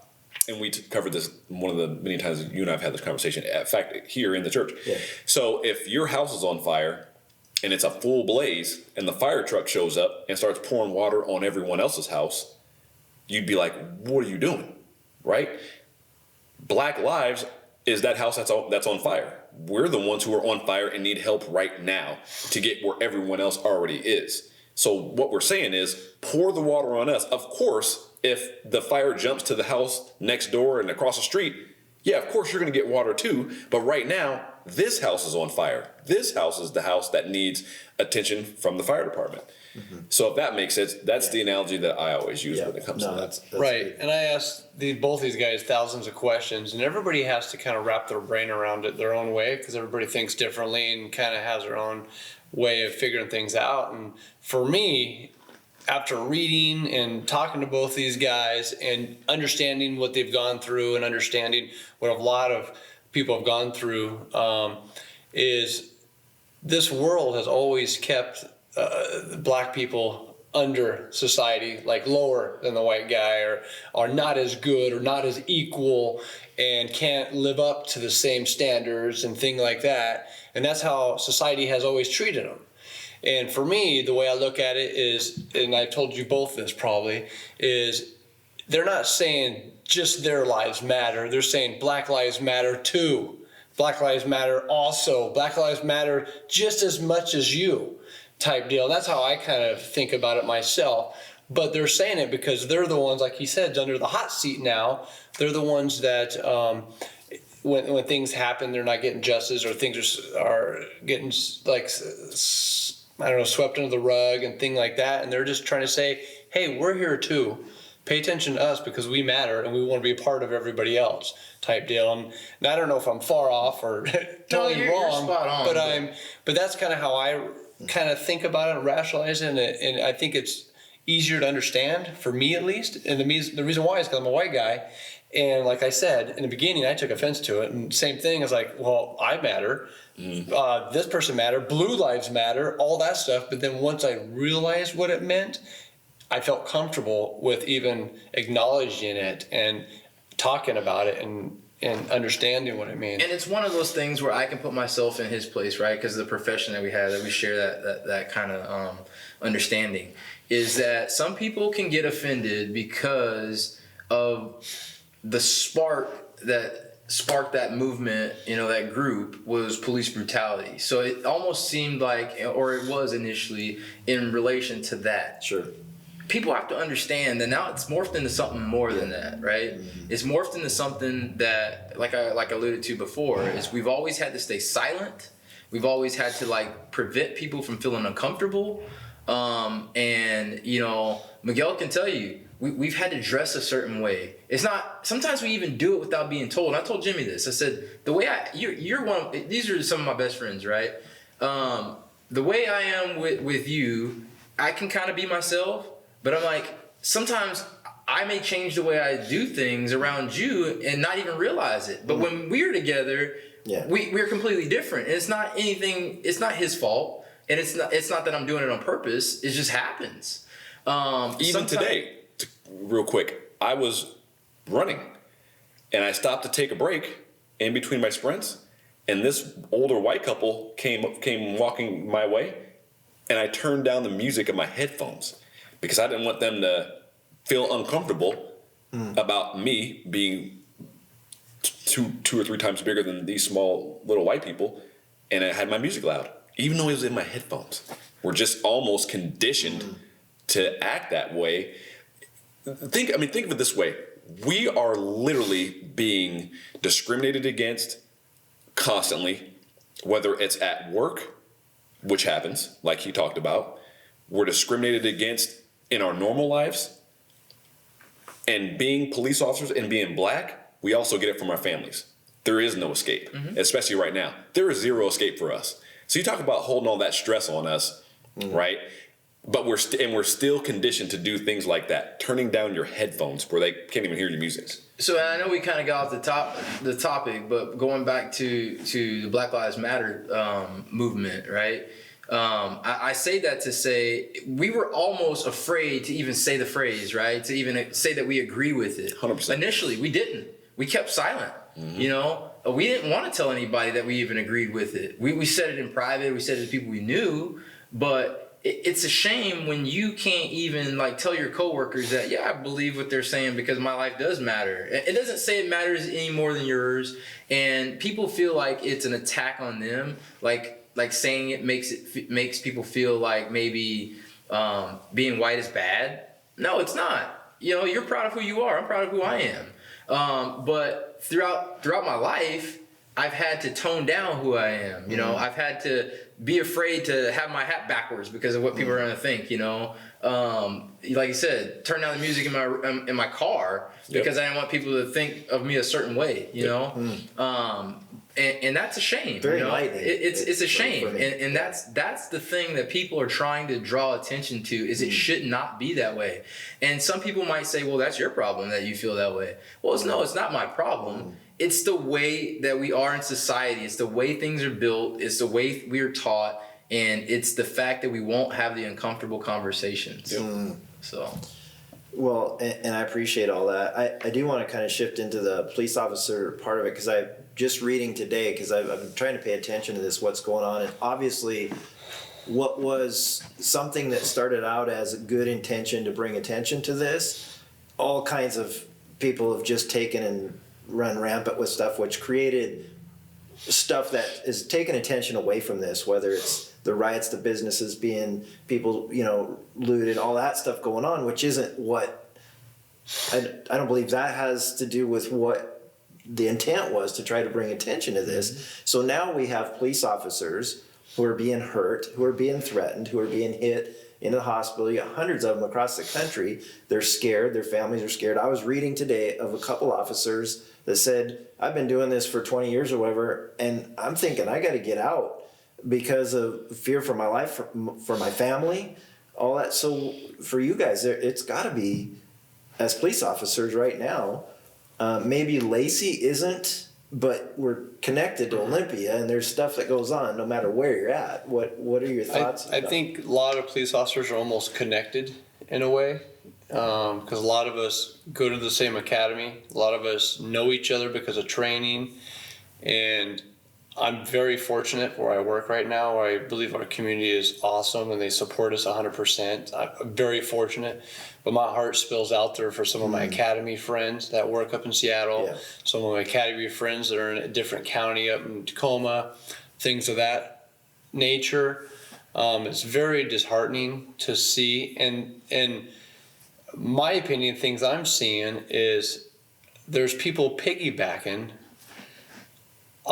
And we covered this one of the many times you and I have had this conversation. In fact, here in the church. Yeah. So if your house is on fire and it's a full blaze and the fire truck shows up and starts pouring water on everyone else's house, you'd be like, what are you doing? Right? Black lives is that house that's on fire. We're the ones who are on fire and need help right now to get where everyone else already is. So what we're saying is pour the water on us. Of course, if the fire jumps to the house next door and across the street, yeah, of course you're going to get water too. But right now, this house is on fire. This house is the house that needs attention from the fire department. So if that makes sense, that's the analogy that I always use when it comes to that. That's right. Good. And I asked both these guys thousands of questions, and everybody has to kind of wrap their brain around it their own way, because everybody thinks differently and kind of has their own way of figuring things out. And for me, after reading and talking to both these guys and understanding what they've gone through and understanding what a lot of people have gone through, is this world has always kept black people under society, like lower than the white guy, or are not as good or not as equal and can't live up to the same standards and things like that. And that's how society has always treated them. And for me, the way I look at it is, and I told you both this probably, is they're not saying just their lives matter. They're saying Black Lives Matter too. Black Lives Matter also. Black Lives Matter just as much as you type deal. And that's how I kind of think about it myself. But they're saying it because they're the ones, like he said, under the hot seat now. They're the ones that when things happen, they're not getting justice, or things are getting like, I don't know, swept under the rug and things like that. And they're just trying to say, hey, we're here too. Pay attention to us because we matter and we want to be a part of everybody else type deal. And I don't know if I'm far off or totally wrong, you're spot on, but that's kind of how I kind of think about it and rationalize it. And I think it's easier to understand, for me at least. And the reason why is because I'm a white guy. And like I said, in the beginning, I took offense to it. And same thing, I was like, well, I matter. This person matter. Blue lives matter. All that stuff. But then once I realized what it meant, I felt comfortable with even acknowledging it and talking about it and understanding what it means. And it's one of those things where I can put myself in his place, right? Because the profession that we have, that we share that kind of understanding, is that some people can get offended because of the spark that sparked that movement, you know, that group, was police brutality. So it almost seemed like, or it was initially, in relation to that. Sure. People have to understand that now it's morphed into something more than that, right? It's morphed into something that, like I alluded to before, is we've always had to stay silent We've always had to like prevent people from feeling uncomfortable. And you know, Miguel can tell you, we've had to dress a certain way. It's not, sometimes we even do it without being told. And I told Jimmy this. I said, the way you're one, these are some of my best friends, right? The way I am with you, I can kind of be myself, but I'm like, sometimes I may change the way I do things around you and not even realize it. But when we're together, we're completely different. And it's not anything, it's not his fault. And it's not that I'm doing it on purpose. It just happens. Even today, real quick, I was running and I stopped to take a break in between my sprints, and this older white couple came walking my way, and I turned down the music of my headphones because I didn't want them to feel uncomfortable about me being two or three times bigger than these small little white people, and I had my music loud, even though it was in my headphones. We're just almost conditioned to act that way. Think of it this way. We are literally being discriminated against constantly, whether it's at work, which happens, like he talked about. We're discriminated against in our normal lives. And being police officers and being black, we also get it from our families. There is no escape, especially right now. There is zero escape for us. So you talk about holding all that stress on us, right? But we're still conditioned to do things like that, turning down your headphones where they can't even hear your music. So I know we kind of got off the topic, but going back to the Black Lives Matter movement, right? I say that to say we were almost afraid to even say the phrase, right? To even say that we agree with it. 100%. Initially, we didn't. We kept silent. You know, we didn't want to tell anybody that we even agreed with it. We said it in private. We said it to people we knew, but it's a shame when you can't even like tell your coworkers that, yeah, I believe what they're saying because my life does matter. It doesn't say it matters any more than yours. And people feel like it's an attack on them. Like saying it makes people feel like maybe being white is bad. No, it's not. You know, you're proud of who you are. I'm proud of who I am. But throughout my life, I've had to tone down who I am. You know, I've had to be afraid to have my hat backwards because of what people are going to think. You know, like you said, turn down the music in my car because I didn't want people to think of me a certain way. You know, and that's a shame. Very you know? lightning. It's a shame, and that's the thing that people are trying to draw attention to. Is it should not be that way. And some people might say, well, that's your problem that you feel that way. Well, it's not my problem. It's the way that we are in society. It's the way things are built. It's the way we are taught. And it's the fact that we won't have the uncomfortable conversations. So. Well, and I appreciate all that. I do want to kind of shift into the police officer part of it because I'm just reading today because I've been trying to pay attention to this, what's going on. And obviously what was something that started out as a good intention to bring attention to this, all kinds of people have just taken and run rampant with stuff, which created stuff that is taking attention away from this, whether it's the riots, the businesses being people, you know, looted, all that stuff going on, which isn't what I don't believe that has to do with what the intent was to try to bring attention to this. So now we have police officers who are being hurt, who are being threatened, who are being hit in the hospital. You got hundreds of them across the country. They're scared. Their families are scared. I was reading today of a couple officers that said, I've been doing this for 20 years or whatever, and I'm thinking I got to get out because of fear for my life, for my family, all that. So for you guys, it's got to be, as police officers right now, maybe Lacey isn't, but we're connected to Olympia, and there's stuff that goes on no matter where you're at. What are your thoughts? I think a lot of police officers are almost connected in a way, because a lot of us go to the same academy. A lot of us know each other because of training, and I'm very fortunate where I work right now. I believe our community is awesome and they support us 100%. I'm very fortunate, but my heart spills out there for some of my academy friends that work up in Seattle, some of my academy friends that are in a different county up in Tacoma, things of that nature. It's very disheartening to see, and my opinion, things I'm seeing is there's people piggybacking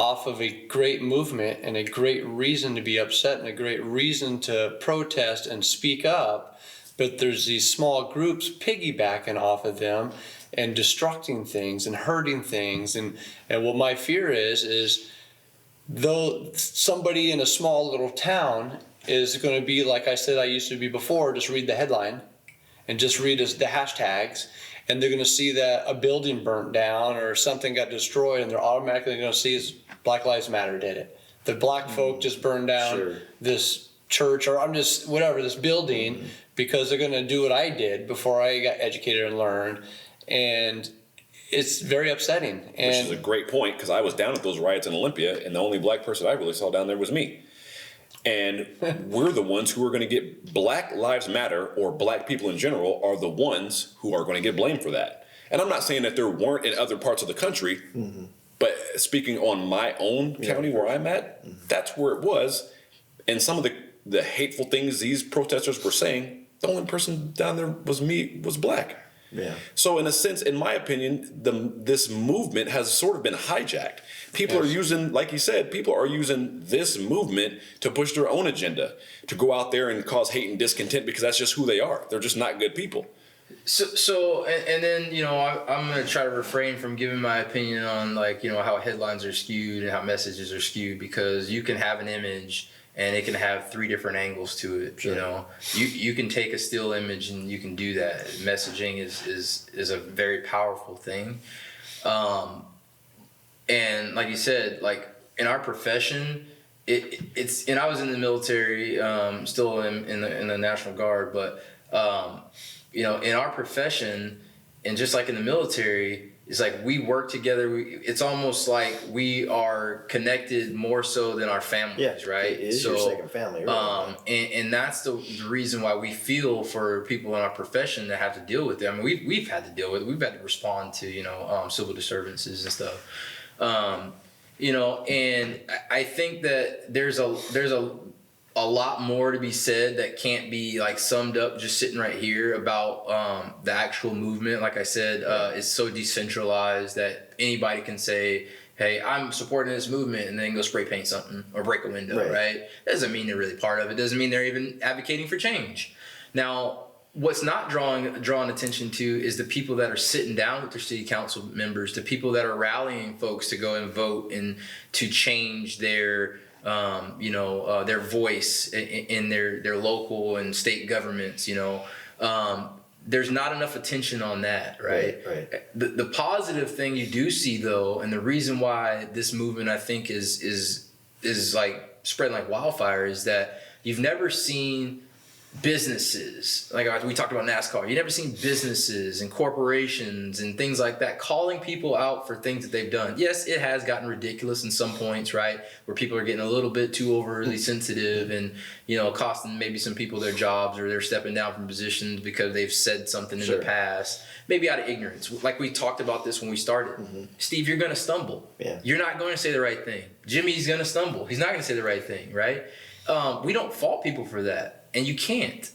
off of a great movement and a great reason to be upset and a great reason to protest and speak up, but there's these small groups piggybacking off of them and destructing things and hurting things. And what my fear is though somebody in a small little town is going to be like I said I used to be before, just read the headline and just read the hashtags, and they're going to see that a building burnt down or something got destroyed, and they're automatically going to see it's Black Lives Matter did it. The black folk just burned down this church, or this building, because they're going to do what I did before I got educated and learned. And it's very upsetting. Which is a great point, because I was down at those riots in Olympia, and the only black person I really saw down there was me. And we're the ones who are going to get Black Lives Matter, or black people in general are the ones who are going to get blamed for that. And I'm not saying that there weren't in other parts of the country, but speaking on my own county where I'm at, that's where it was. And some of the hateful things these protesters were saying, the only person down there was black. Yeah. So in a sense, in my opinion, this movement has sort of been hijacked. People are using, like you said, people are using this movement to push their own agenda, to go out there and cause hate and discontent, because that's just who they are. They're just not good people. So and then, I'm going to try to refrain from giving my opinion on, how headlines are skewed and how messages are skewed, because you can have an image and it can have 3 different angles to it. You can take a still image and you can do that. Messaging is a very powerful thing. And like you said, like in our profession, it's and I was in the military, still in the National Guard, but in our profession, and just like in the military, it's like we work together. It's almost like we are connected more so than our families, right? It is your second family, right? And that's the reason why we feel for people in our profession that have to deal with it. I mean, we've had to deal with it. We've had to respond to civil disturbances and stuff. And I think that there's a lot more to be said that can't be like summed up just sitting right here about the actual movement. Like I said, it's so decentralized that anybody can say, hey, I'm supporting this movement, and then go spray paint something or break a window, right? Doesn't mean they're really part of it. Doesn't mean they're even advocating for change. Now, what's not drawing attention to is the people that are sitting down with their city council members, the people that are rallying folks to go and vote and to change their their voice in their local and state governments. There's not enough attention on that, right? The positive thing you do see, though, and the reason why this movement, I think, is like spreading like wildfire, is that you've never seen businesses, like we talked about NASCAR, you've never seen businesses and corporations and things like that calling people out for things that they've done. Yes, it has gotten ridiculous in some points, right, where people are getting a little bit too overly sensitive and costing maybe some people their jobs, or they're stepping down from positions because they've said something in the past, maybe out of ignorance. Like we talked about this when we started. Steve, you're going to stumble. You're not going to say the right thing. Jimmy's going to stumble. He's not going to say the right thing, right? We don't fault people for that. And you can't.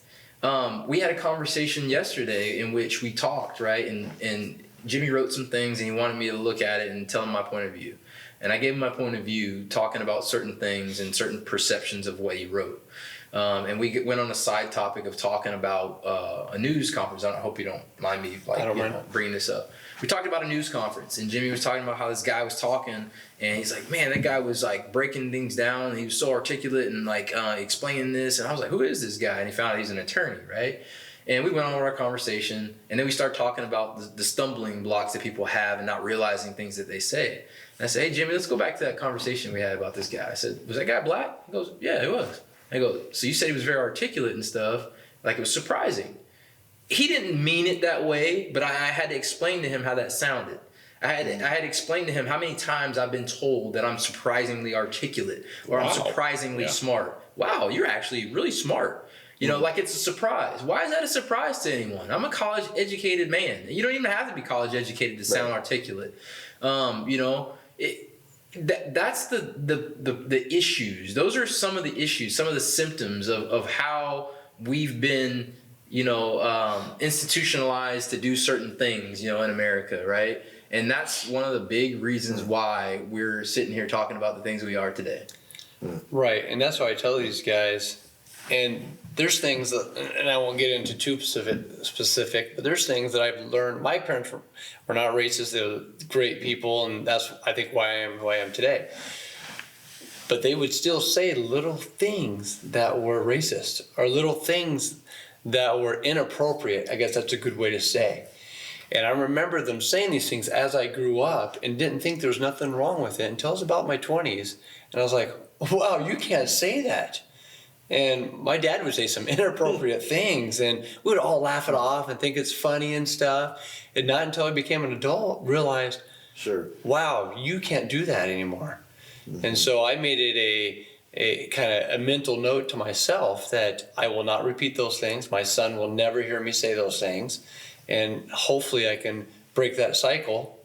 We had a conversation yesterday in which we talked, right? And Jimmy wrote some things and he wanted me to look at it and tell him my point of view. And I gave him my point of view, talking about certain things and certain perceptions of what he wrote. And we went on a side topic of talking about a news conference. I hope you don't mind me bringing this up. We talked about a news conference, and Jimmy was talking about how this guy was talking, and he's like, man, that guy was like breaking things down, and he was so articulate and like explaining this. And I was like, who is this guy? And he found out he's an attorney, right? And we went on with our conversation, and then we started talking about the stumbling blocks that people have and not realizing things that they say. And I said, hey, Jimmy, let's go back to that conversation we had about this guy. I said, was that guy black? He goes, yeah, he was. I go, so you said he was very articulate and stuff, like it was surprising. He didn't mean it that way, but I had to explain to him how that sounded. I had explained to him how many times I've been told that I'm surprisingly articulate or I'm surprisingly smart. Wow, you're actually really smart. Like it's a surprise. Why is that a surprise to anyone? I'm a college-educated man. You don't even have to be college-educated to sound articulate. That's the issues. Those are some of the issues, some of the symptoms of how we've been institutionalized to do certain things, in America, right? And that's one of the big reasons why we're sitting here talking about the things we are today. Right, and that's why I tell these guys, and there's things that, and I won't get into too specific, but there's things that I've learned. My parents were not racist; they were great people, and that's, I think, why I am who I am today. But they would still say little things that were racist, or little things that were inappropriate. I guess that's a good way to say. And I remember them saying these things as I grew up and didn't think there was nothing wrong with it until I was about my 20s. And I was like, wow, you can't say that. And my dad would say some inappropriate things, and we would all laugh it off and think it's funny and stuff. And not until I became an adult realized, Sure. wow, you can't do that anymore. And so I made it a kind of a mental note to myself that I will not repeat those things. My son will never hear me say those things. And hopefully I can break that cycle,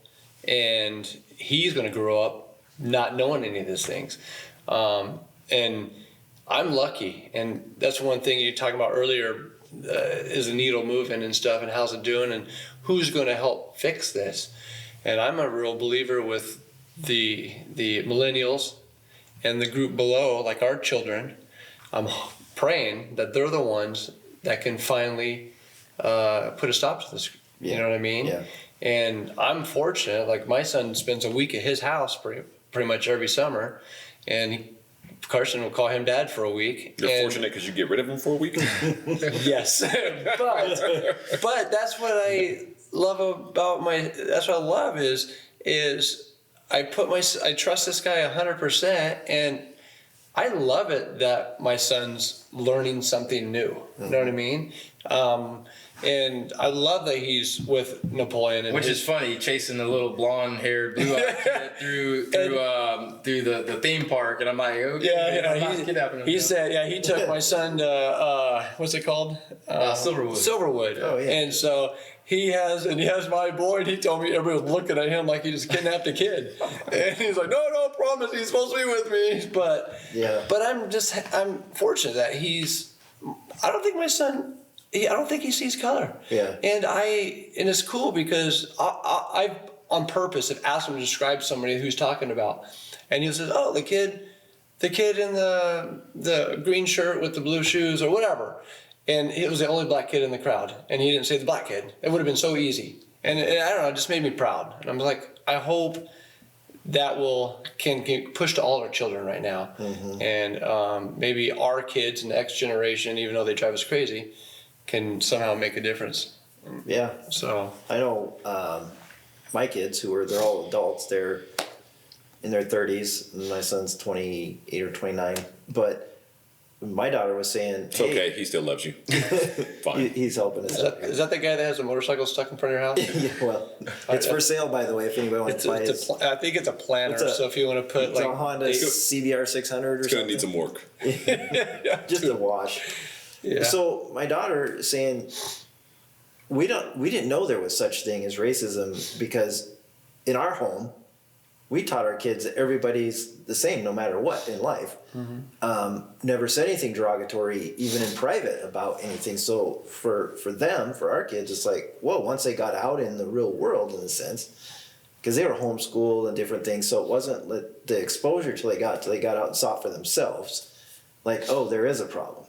and he's going to grow up not knowing any of these things. And I'm lucky. And that's one thing you talked about earlier, is the needle moving and stuff, and how's it doing, and who's going to help fix this. And I'm a real believer with the millennials and the group below, like our children. I'm praying that they're the ones that can finally put a stop to this. You know what I mean? Yeah. And I'm fortunate. Like, my son spends a week at his house pretty much every summer, and Carson will call him dad for a week. You're fortunate because you get rid of him for a week. Yes, but that's what I love about that's what I love is I trust this guy 100%, and I love it that my son's learning something new. You know what I mean? And I love that he's with Napoleon, and Which is funny, chasing the little blonde-haired, blue-eyed kid through the theme park, and I'm like, okay, he said, he took my son to what's it called? Silverwood. Silverwood. Oh, yeah. And so he has my boy, and he told me everybody was looking at him like he just kidnapped a kid, and he's like, no, promise, he's supposed to be with me, but I'm fortunate that I don't think my son. I don't think he sees color. Yeah. And it's cool because I on purpose have asked him to describe somebody who's talking about, and he says, "Oh, the kid in the green shirt with the blue shoes or whatever," and it was the only black kid in the crowd, and he didn't say the black kid. It would have been so easy, and I don't know, it just made me proud. And I'm like, I hope that can get pushed to all our children right now, and maybe our kids and the next generation, even though they drive us crazy, can somehow make a difference. Yeah. So I know my kids they're all adults. They're in their 30s. And my son's 28 or 29. But my daughter was saying, It's okay. He still loves you. Fine. He's helping us out. is that the guy that has a motorcycle stuck in front of your house? Yeah, well, it's for sale, by the way, if anybody wants to buy it. I think it's a planner, so if you want to put It's a Honda CBR 600 or It's something. going to need some work. Just a wash. Yeah. So my daughter saying, we didn't know there was such thing as racism, because in our home, we taught our kids that everybody's the same no matter what in life. Never said anything derogatory, even in private, about anything. So for our kids, it's like, whoa, once they got out in the real world, in a sense, because they were homeschooled and different things, so it wasn't the exposure till they got out and saw it for themselves. Like, oh, there is a problem.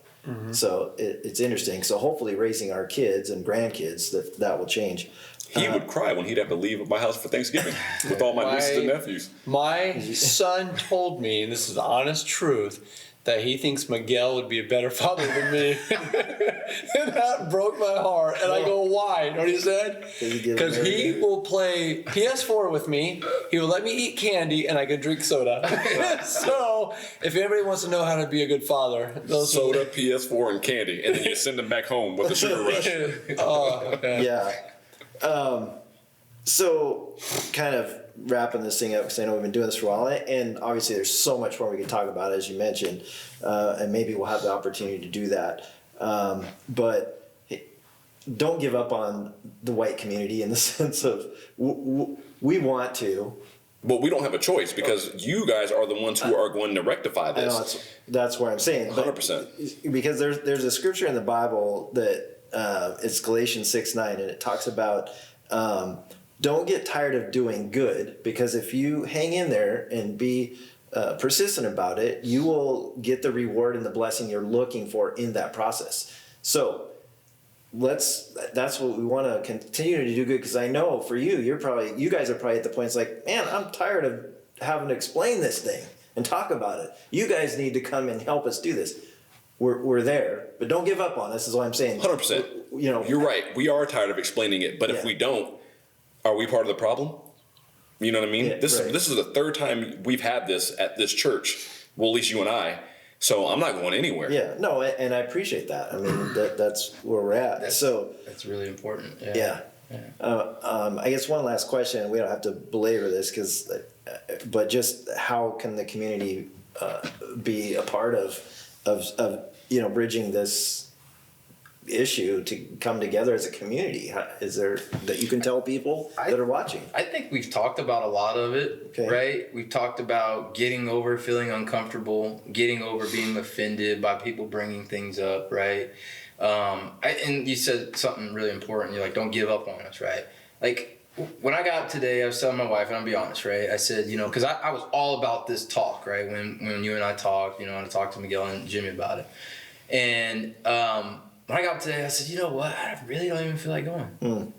So it's interesting. So hopefully raising our kids and grandkids, that will change. He would cry when he'd have to leave my house for Thanksgiving with all my nieces and nephews. My son told me, and this is the honest truth, that he thinks Miguel would be a better father than me. And that broke my heart. And I go, why? You know what he said? Because he will play PS4 with me. He will let me eat candy, and I can drink soda. So if anybody wants to know how to be a good father, Soda, PS4, and candy, and then you send them back home with a sugar rush. Yeah. So kind of wrapping this thing up, because I know we've been doing this for a while, and obviously there's so much more we can talk about, as you mentioned, and maybe we'll have the opportunity to do that. But don't give up on the white community, in the sense of we want to. But we don't have a choice, because you guys are the ones who are going to rectify this. I know, that's what I'm saying. 100%. Because there's a scripture in the Bible that it's Galatians 6:9, and it talks about don't get tired of doing good, because if you hang in there and be persistent about it, you will get the reward and the blessing you're looking for in that process. So that's what we want to continue to do good, because I know for you, you guys are probably at the point, it's like, man, I'm tired of having to explain this thing and talk about it. You guys need to come and help us do this. We're there, but don't give up on us, is what I'm saying. 100%. You know, you're right. We are tired of explaining it, but if we don't, are we part of the problem? You know what I mean? Yeah, this right. is the third time we've had this at this church. Well, at least you and I. So I'm not going anywhere. Yeah, no, and I appreciate that. I mean, that's where we're at. That's really important. Yeah. I guess one last question. We don't have to belabor this, but just how can the community be a part of bridging this issue to come together as a community? Is there that you can tell people that are watching? I think we've talked about a lot of it, right? We've talked about getting over feeling uncomfortable, getting over being offended by people bringing things up, right? And you said something really important. You're like, don't give up on us, right? Like, when I got up today, I was telling my wife, and I'll be honest, right? I said, because I was all about this talk, right? When you and I talked, and I talked to Miguel and Jimmy about it. And when I got up today, I said, you know what? I really don't even feel like going. And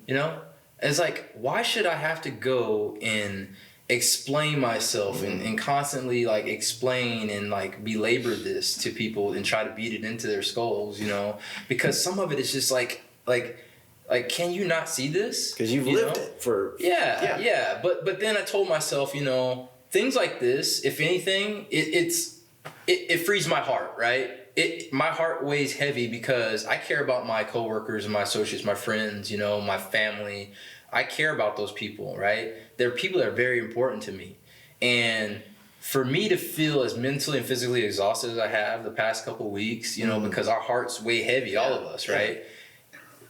it's like, why should I have to go and explain myself and constantly like explain and like belabor this to people and try to beat it into their skulls, because some of it is just like, can you not see this? Because you've lived it for... Yeah. But then I told myself, things like this, if anything, it frees my heart, right? My heart weighs heavy because I care about my coworkers and my associates, my friends, my family. I care about those people, right? They're people that are very important to me. And for me to feel as mentally and physically exhausted as I have the past couple of weeks, because our hearts weigh heavy, all of us, right?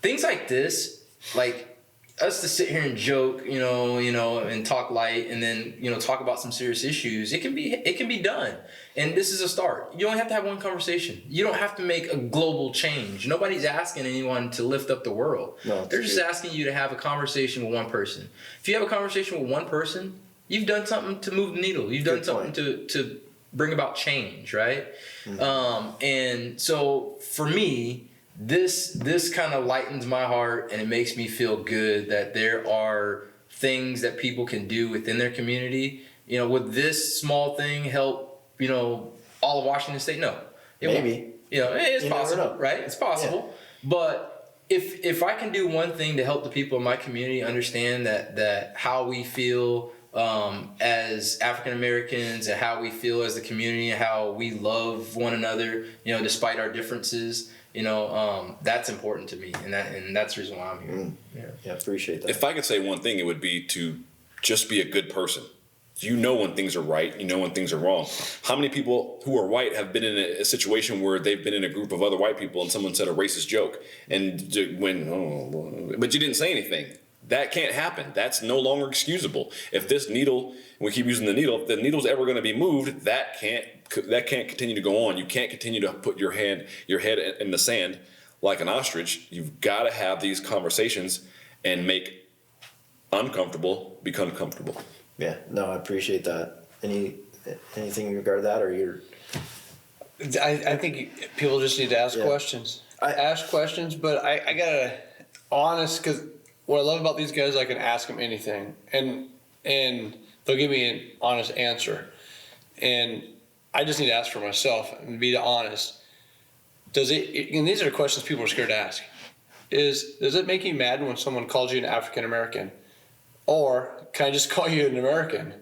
Things like this, like us to sit here and joke, and talk light, and then talk about some serious issues. It can be done, and this is a start. You only have to have one conversation. You don't have to make a global change. Nobody's asking anyone to lift up the world. No, they're just asking you to have a conversation with one person. If you have a conversation with one person, you've done something to move the needle. You've done something to bring about change, right? And so for me, this kind of lightens my heart, and it makes me feel good that there are things that people can do within their community. Would this small thing help, all of Washington State? No. Maybe. It's You possible, never know. right? It's possible. Yeah. But if I can do one thing to help the people in my community understand that how we feel as African Americans, and how we feel as the community, and how we love one another, despite our differences, that's important to me, and that's the reason why I'm here. Yeah, appreciate that. If I could say one thing, it would be to just be a good person. You know when things are right, you know when things are wrong. How many people who are white have been in a situation where they've been in a group of other white people and someone said a racist joke, and but you didn't say anything? That can't happen. That's no longer excusable. If this needle, we keep using the needle, if the needle's ever going to be moved, that can't continue to go on. You can't continue to put your head in the sand like an ostrich. You've got to have these conversations and make uncomfortable become comfortable. Yeah, no, I appreciate that. Anything in regard to that, or you're... I think people just need to ask questions. Ask questions, but I gotta honest, because what I love about these guys, I can ask them anything, and they'll give me an honest answer. And I just need to ask for myself and be honest. And these are the questions people are scared to ask. Does it make you mad when someone calls you an African American? Or can I just call you an American?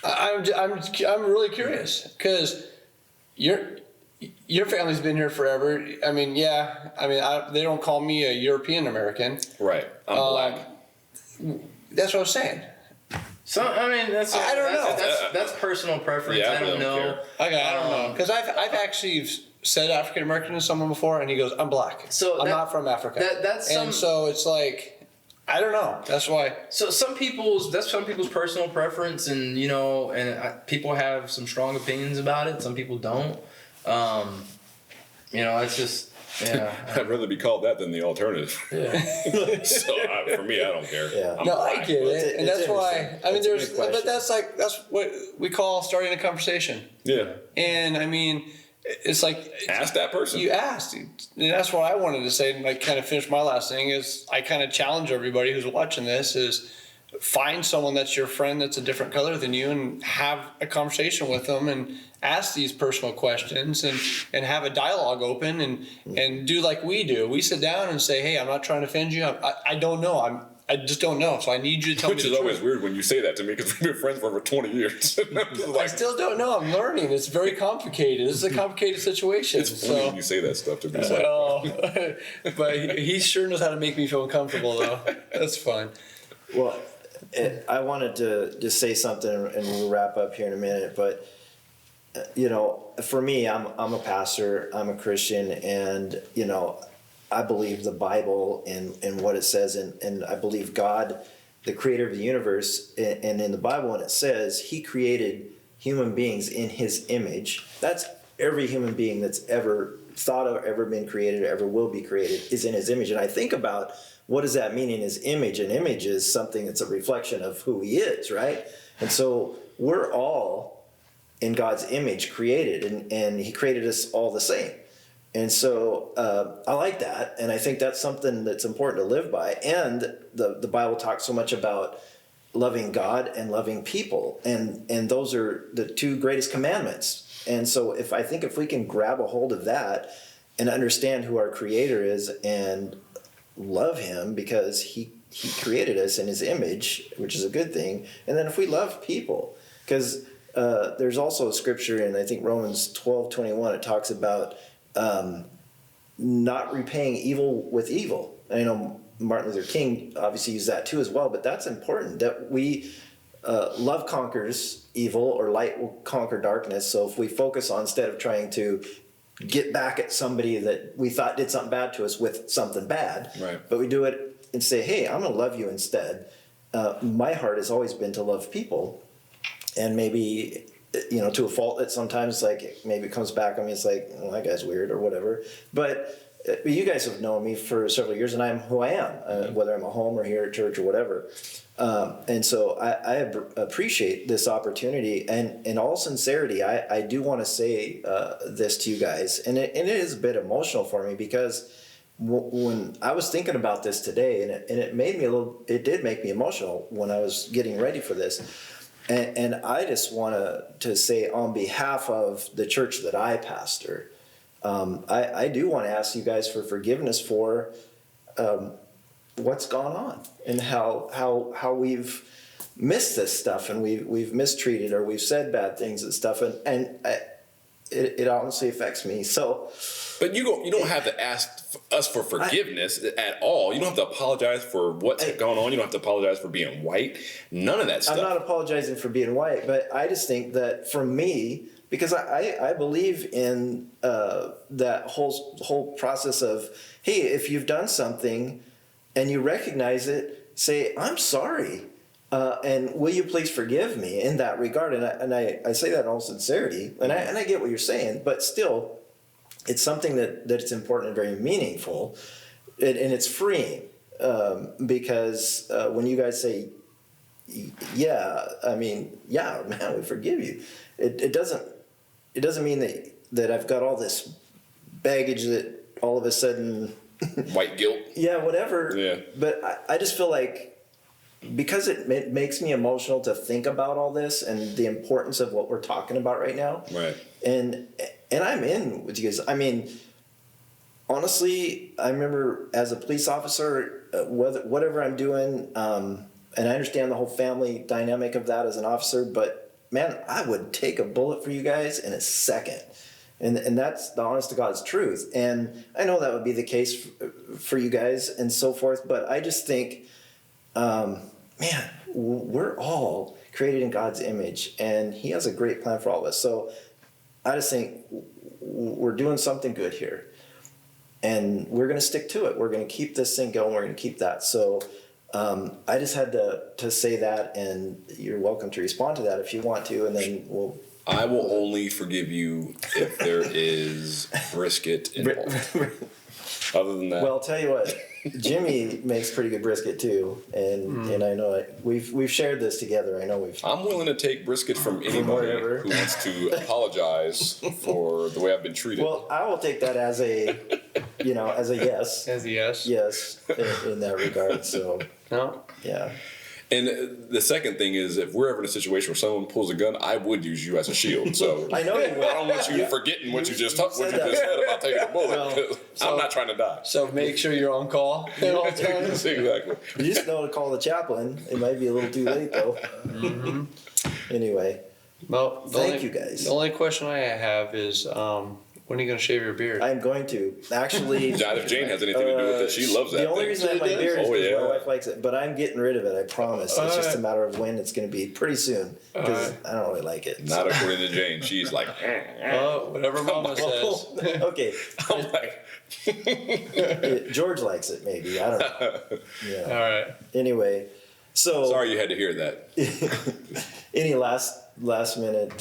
I'm really curious, because your family's been here forever. I mean, they don't call me a European American. Right. I'm black. That's what I'm saying. So I don't know. That's personal preference. Yeah, I don't know. I don't know, because I've actually said African American to someone before, and he goes, "I'm black. So I'm not from Africa." So it's like, I don't know. That's why. So that's some people's personal preference, and people have some strong opinions about it. Some people don't. It's just Yeah. I'd rather be called that than the alternative. Yeah. So for me, I don't care. Yeah. I'm No, I fine. get It's it, a- and it's that's why. interesting. I mean, It's a there's, good but question. that's what we call starting a conversation. Yeah. And I mean, it's like Ask that person. you asked, and that's what I wanted to say. And I kind of finish my last thing is I kind of challenge everybody who's watching this is find someone that's your friend that's a different color than you and have a conversation with them and ask these personal questions and have a dialogue open and do like we do. We sit down and say, hey, I'm not trying to offend you. I don't know. I just don't know. So I need you to tell Which me is the always truth. weird when you say that to me because we've been friends for over 20 years. I still don't know. I'm learning. It's very complicated. This is a complicated situation. it's funny when you say that stuff to me. It's like, Oh, but he sure knows how to make me feel uncomfortable, though. That's fun. Well, I wanted to just say something, and we'll wrap up here in a minute. But for me, I'm a pastor. I'm a Christian, and I believe the Bible and what it says, and I believe God, the creator of the universe, and in the Bible when it says he created human beings in his image, that's every human being that's ever thought of, ever been created, or ever will be created is in his image. And I think about what does that mean in his image? An image is something that's a reflection of who he is, right? And so we're all in God's image created, and he created us all the same. And so I like that, and I think that's something that's important to live by. And the Bible talks so much about loving God and loving people, and those are the two greatest commandments. And so if we can grab a hold of that and understand who our Creator is and love Him because He created us in His image, which is a good thing, and then if we love people, because there's also a scripture in I think Romans 12:21, it talks about not repaying evil with evil. I know Martin Luther King obviously used that too as well, but that's important that we love conquers evil, or light will conquer darkness. So if we focus on, instead of trying to get back at somebody that we thought did something bad to us with something bad, right, but we do it and say, hey, I'm going to love you instead. My heart has always been to love people, and maybe to a fault that sometimes maybe it comes back on me. It's like, well, that guy's weird or whatever. But you guys have known me for several years, and I'm who I am, whether I'm at home or here at church or whatever. And so I appreciate this opportunity, and in all sincerity, I do want to say this to you guys, and it is a bit emotional for me because when I was thinking about this today, and it did make me emotional when I was getting ready for this. And I just want to say, on behalf of the church that I pastor, I do want to ask you guys for forgiveness for what's gone on and how we've missed this stuff, and we've mistreated, or we've said bad things and stuff, and it honestly affects me. So, but you don't have to ask us for forgiveness at all. You don't have to apologize for what's going on. You don't have to apologize for being white. None of that stuff. I'm not apologizing for being white, but I just think that for me, because I believe in that whole process of, hey, if you've done something and you recognize it, say, I'm sorry. And will you please forgive me in that regard? And I say that in all sincerity, and I get what you're saying, but still, it's something that it's important and very meaningful, and it's freeing, because when you guys say, yeah, man, we forgive you, it doesn't mean that I've got all this baggage that all of a sudden white guilt. Yeah, whatever. Yeah. But I just feel like, because it makes me emotional to think about all this and the importance of what we're talking about right now. Right. And I'm in with you guys. I mean, honestly, I remember as a police officer, whatever I'm doing, and I understand the whole family dynamic of that as an officer, but man, I would take a bullet for you guys in a second. And that's the honest to God's truth. And I know that would be the case for you guys and so forth, but I just think, man, we're all created in God's image, and He has a great plan for all of us. So I just think we're doing something good here, and we're going to stick to it. We're going to keep this thing going. We're going to keep that. So I just had to say that, and you're welcome to respond to that if you want to, and then we'll... I will only forgive you if there is brisket involved. Other than that, Well, I'll tell you what, Jimmy makes pretty good brisket too, and I know we've shared this together. I know we've. I'm willing to take brisket from anybody wherever. who wants to apologize for the way I've been treated. Well, I will take that as a, as a yes. As a yes. Yes, in that regard. So No. yeah. And the second thing is, if we're ever in a situation where someone pulls a gun, I would use you as a shield. So I know you I will. don't want you forgetting what you just said about taking a bullet. Well, 'cause I'm not trying to die. So make sure you're on call at all times. Exactly. You just know to call the chaplain. It might be a little too late though. Anyway, Well, thank you guys. The only question I have is, when are you going to shave your beard? I'm going to actually. Not if Jane has anything to do with it. She loves that The only thing. reason I have my beard is Oh, because yeah. my wife likes it, but I'm getting rid of it. I promise. It's just a matter of when it's going to be. Pretty soon, because I don't really like it. Not according to Jane. She's like, Whatever Mama says. Okay. I'm like, George likes it, maybe. I don't know. All Yeah. right. Anyway, so sorry you had to hear that. any last minute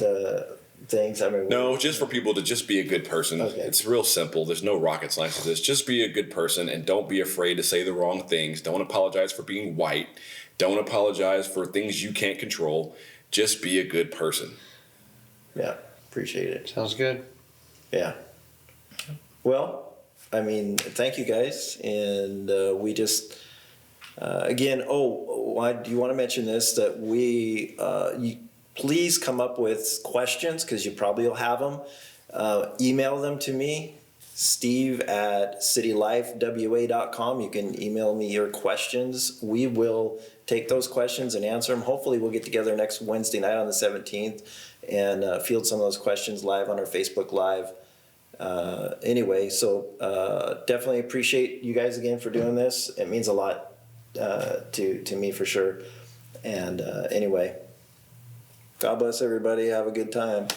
things? I mean, No, just for people to just be a good person. Okay. It's real simple. There's no rocket science to this. Just be a good person and don't be afraid to say the wrong things. Don't apologize for being white. Don't apologize for things you can't control. Just be a good person. Yeah, appreciate it. Sounds good. Yeah. Well, I mean, thank you guys, and we just again. Do you want to mention this? That we you please come up with questions because you probably will have them. Email them to me, steve@citylifewa.com. You can email me your questions. We will take those questions and answer them. Hopefully, we'll get together next Wednesday night on the 17th and field some of those questions live on our Facebook Live. Anyway, so definitely appreciate you guys again for doing this. It means a lot to me for sure. And anyway, God bless everybody. Have a good time.